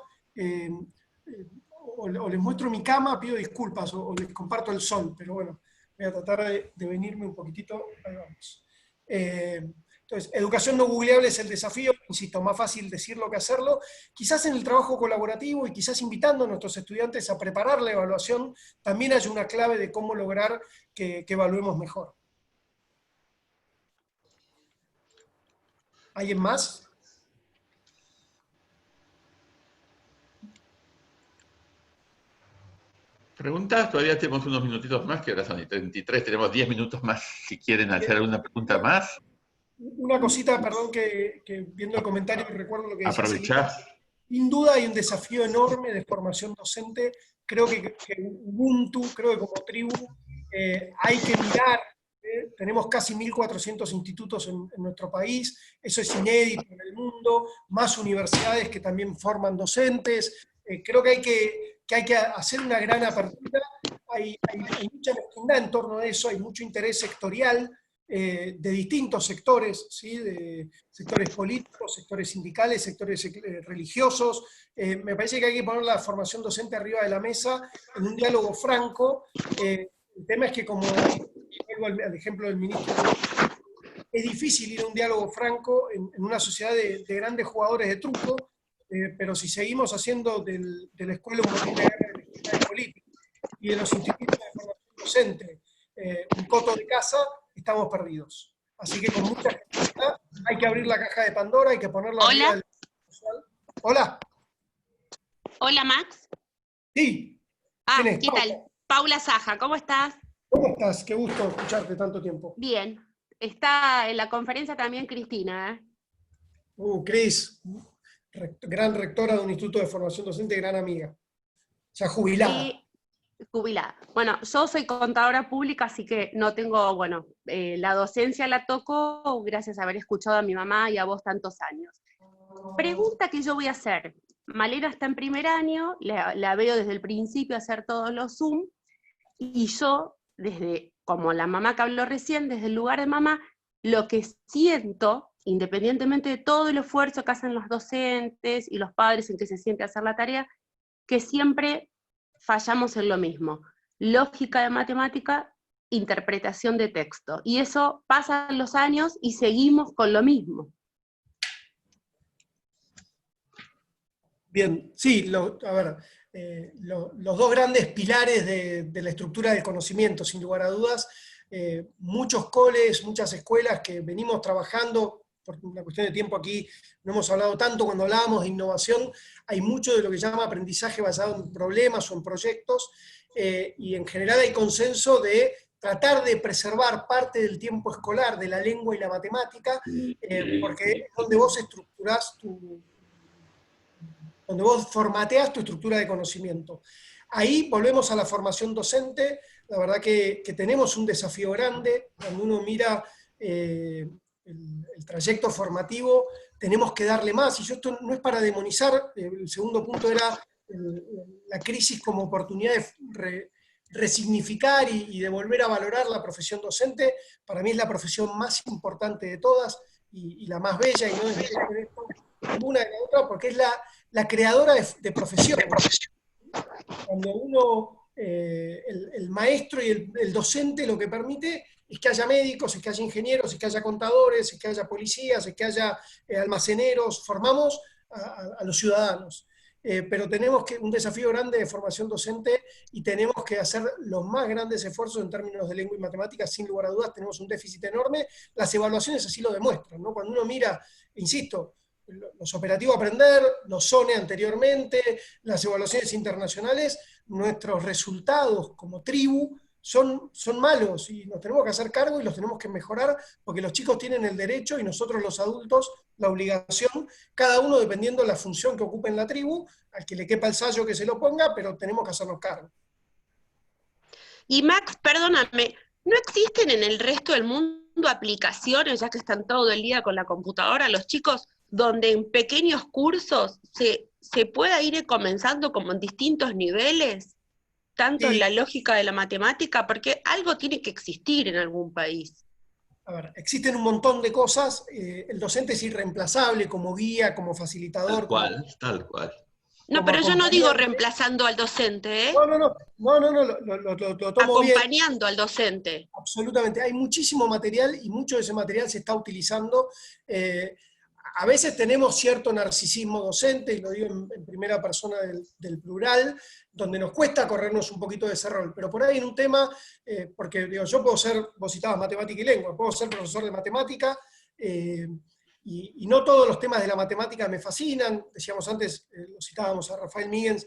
o les muestro mi cama, pido disculpas, o les comparto el sol, pero bueno, voy a tratar de venirme un poquitito, ahí vamos. Entonces, educación no googleable es el desafío, insisto, más fácil decirlo que hacerlo, quizás en el trabajo colaborativo y quizás invitando a nuestros estudiantes a preparar la evaluación, también hay una clave de cómo lograr que evaluemos mejor. ¿Alguien más? ¿Preguntas? Todavía tenemos unos minutitos más, que ahora son 33, tenemos 10 minutos más si quieren hacer alguna pregunta más. Una cosita, perdón, que viendo el comentario recuerdo lo que decía Aprovechar. Celina. Sin duda hay un desafío enorme de formación docente. Creo que Ubuntu, creo que como tribu, hay que mirar. Tenemos casi 1.400 institutos en nuestro país, eso es inédito en el mundo, más universidades que también forman docentes. Creo que hay que hacer una gran apertura. Hay mucha mezquindad en torno a eso, hay mucho interés sectorial, de distintos sectores, ¿sí? De sectores políticos, sectores sindicales, sectores religiosos. Me parece que hay que poner la formación docente arriba de la mesa en un diálogo franco. El tema es que, como vuelvo al ejemplo del ministro, es difícil ir a un diálogo franco en una sociedad de grandes jugadores de truco, pero si seguimos haciendo de la escuela un botín de guerra de política y de los institutos de formación docente un coto de casa, estamos perdidos. Así que con mucha generosidad hay que abrir la caja de Pandora, hay que ponerla arriba del social. Hola. Hola, Max. Sí. ¿Quién es? ¿Qué tal? Paula Saja, ¿cómo estás? ¿Cómo estás? Qué gusto escucharte tanto tiempo. Bien. Está en la conferencia también Cristina, ¿eh? Cris, gran rectora de un instituto de formación docente, gran amiga. Ya jubilada. Jubilada. Bueno, yo soy contadora pública, así que no tengo, bueno, la docencia la toco gracias a haber escuchado a mi mamá y a vos tantos años. Pregunta que yo voy a hacer. Malena está en primer año, la veo desde el principio hacer todos los Zoom, y yo, desde, como la mamá que habló recién, desde el lugar de mamá, lo que siento, independientemente de todo el esfuerzo que hacen los docentes y los padres en que se siente hacer la tarea, que siempre fallamos en lo mismo. Lógica de matemática interpretación de texto. Y eso pasan los años y seguimos con lo mismo. Bien, sí, a ver, los dos grandes pilares de la estructura del conocimiento, sin lugar a dudas, muchos coles, muchas escuelas que venimos trabajando, por una cuestión de tiempo aquí no hemos hablado tanto, cuando hablábamos de innovación, hay mucho de lo que se llama aprendizaje basado en problemas o en proyectos, y en general hay consenso de tratar de preservar parte del tiempo escolar de la lengua y la matemática, porque es donde vos estructurás donde vos formateas tu estructura de conocimiento. Ahí volvemos a la formación docente. La verdad que tenemos un desafío grande. Cuando uno mira el trayecto formativo, tenemos que darle más. Y esto no es para demonizar. El segundo punto era la crisis como oportunidad de resignificar y de volver a valorar la profesión docente. Para mí es la profesión más importante de todas y la más bella, y no es ninguna de la otra, porque es la creadora de profesiones. Cuando uno, el maestro y el docente lo que permite es que haya médicos, es que haya ingenieros, es que haya contadores, es que haya policías, es que haya almaceneros, formamos a los ciudadanos. Pero tenemos un desafío grande de formación docente y tenemos que hacer los más grandes esfuerzos en términos de lengua y matemáticas, sin lugar a dudas, tenemos un déficit enorme. Las evaluaciones así lo demuestran, ¿no? Cuando uno mira, insisto, los operativos Aprender, los SONE anteriormente, las evaluaciones internacionales, nuestros resultados como tribu son malos y nos tenemos que hacer cargo y los tenemos que mejorar porque los chicos tienen el derecho y nosotros los adultos la obligación, cada uno dependiendo de la función que ocupe en la tribu, al que le quepa el sayo que se lo ponga, pero tenemos que hacernos cargo. Y Max, perdóname, ¿no existen en el resto del mundo aplicaciones, ya que están todo el día con la computadora, los chicos, donde en pequeños cursos se pueda ir comenzando como en distintos niveles, tanto en la lógica de la matemática, porque algo tiene que existir en algún país? A ver, existen un montón de cosas, el docente es irreemplazable como guía, como facilitador. Tal cual. No, pero yo no digo reemplazando al docente, ¿eh? No, lo tomo bien. Acompañando al docente. Absolutamente, hay muchísimo material y mucho de ese material se está utilizando. A veces tenemos cierto narcisismo docente, y lo digo en primera persona del plural, donde nos cuesta corrernos un poquito de ese rol, pero por ahí en un tema, porque digo, yo puedo ser, vos citabas matemática y lengua, puedo ser profesor de matemática, y no todos los temas de la matemática me fascinan. Decíamos antes, lo citábamos a Rafael Míguez,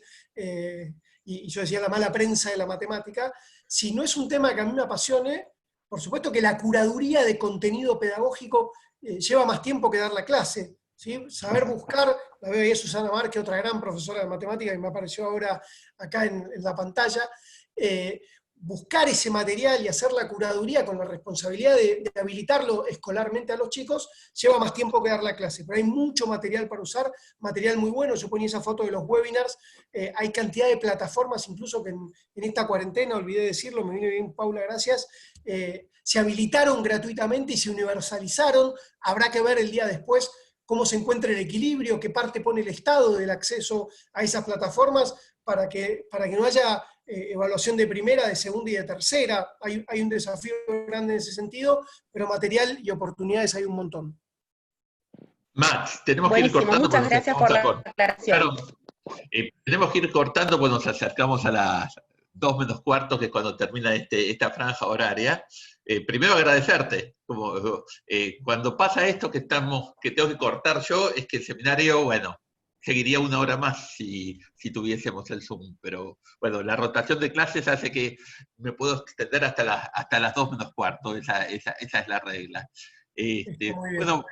y yo decía la mala prensa de la matemática. Si no es un tema que a mí me apasione, por supuesto que la curaduría de contenido pedagógico lleva más tiempo que dar la clase, ¿sí? Saber buscar, la veo ahí a Susana Márquez, otra gran profesora de matemática que me apareció ahora acá en la pantalla, buscar ese material y hacer la curaduría con la responsabilidad de habilitarlo escolarmente a los chicos, lleva más tiempo que dar la clase, pero hay mucho material para usar, material muy bueno. Yo ponía esa foto de los webinars, hay cantidad de plataformas, incluso que en esta cuarentena, olvidé decirlo, me vino bien Paula, gracias, se habilitaron gratuitamente y se universalizaron. Habrá que ver el día después cómo se encuentra el equilibrio, qué parte pone el Estado del acceso a esas plataformas para que no haya evaluación de primera, de segunda y de tercera. Hay un desafío grande en ese sentido, pero material y oportunidades hay un montón. Max, tenemos Buenísimo, que ir cortando. muchas gracias por la aclaración. Claro, tenemos que ir cortando cuando nos acercamos a las 2 menos cuarto, que es cuando termina esta franja horaria. Primero agradecerte. Cuando pasa esto que tengo que cortar yo, es que el seminario, bueno, seguiría 1 hora más si tuviésemos el Zoom, pero bueno, la rotación de clases hace que me puedo extender hasta las 2 menos cuarto, esa es la regla. Bueno,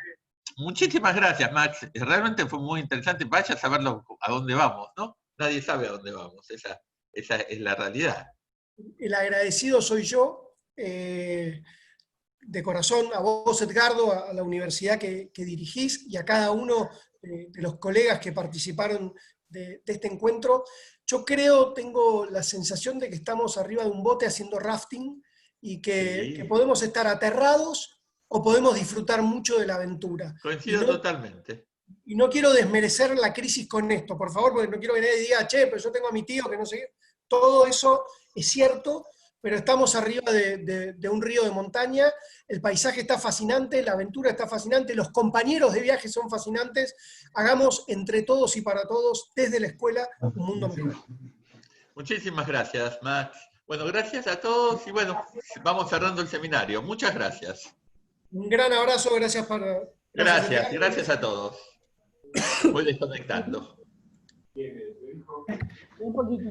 muchísimas gracias, Max, realmente fue muy interesante. Vaya a saber a dónde vamos, ¿no? Nadie sabe a dónde vamos, esa es la realidad. El agradecido soy yo, de corazón, a vos, Edgardo, a la universidad que dirigís y a cada uno de los colegas que participaron de este encuentro. Yo tengo la sensación de que estamos arriba de un bote haciendo rafting y que podemos estar aterrados o podemos disfrutar mucho de la aventura. Coincido totalmente. Y no quiero desmerecer la crisis con esto, por favor, porque no quiero que nadie diga, che, pero yo tengo a mi tío que no sé qué. Todo eso es cierto, pero estamos arriba de un río de montaña, el paisaje está fascinante, la aventura está fascinante, los compañeros de viaje son fascinantes, hagamos entre todos y para todos, desde la escuela, un mundo mejor. Muchísimas gracias, Max. Bueno, gracias a todos y bueno, vamos cerrando el seminario. Muchas gracias. Un gran abrazo, gracias Gracias a todos. Voy desconectando. Un poquito.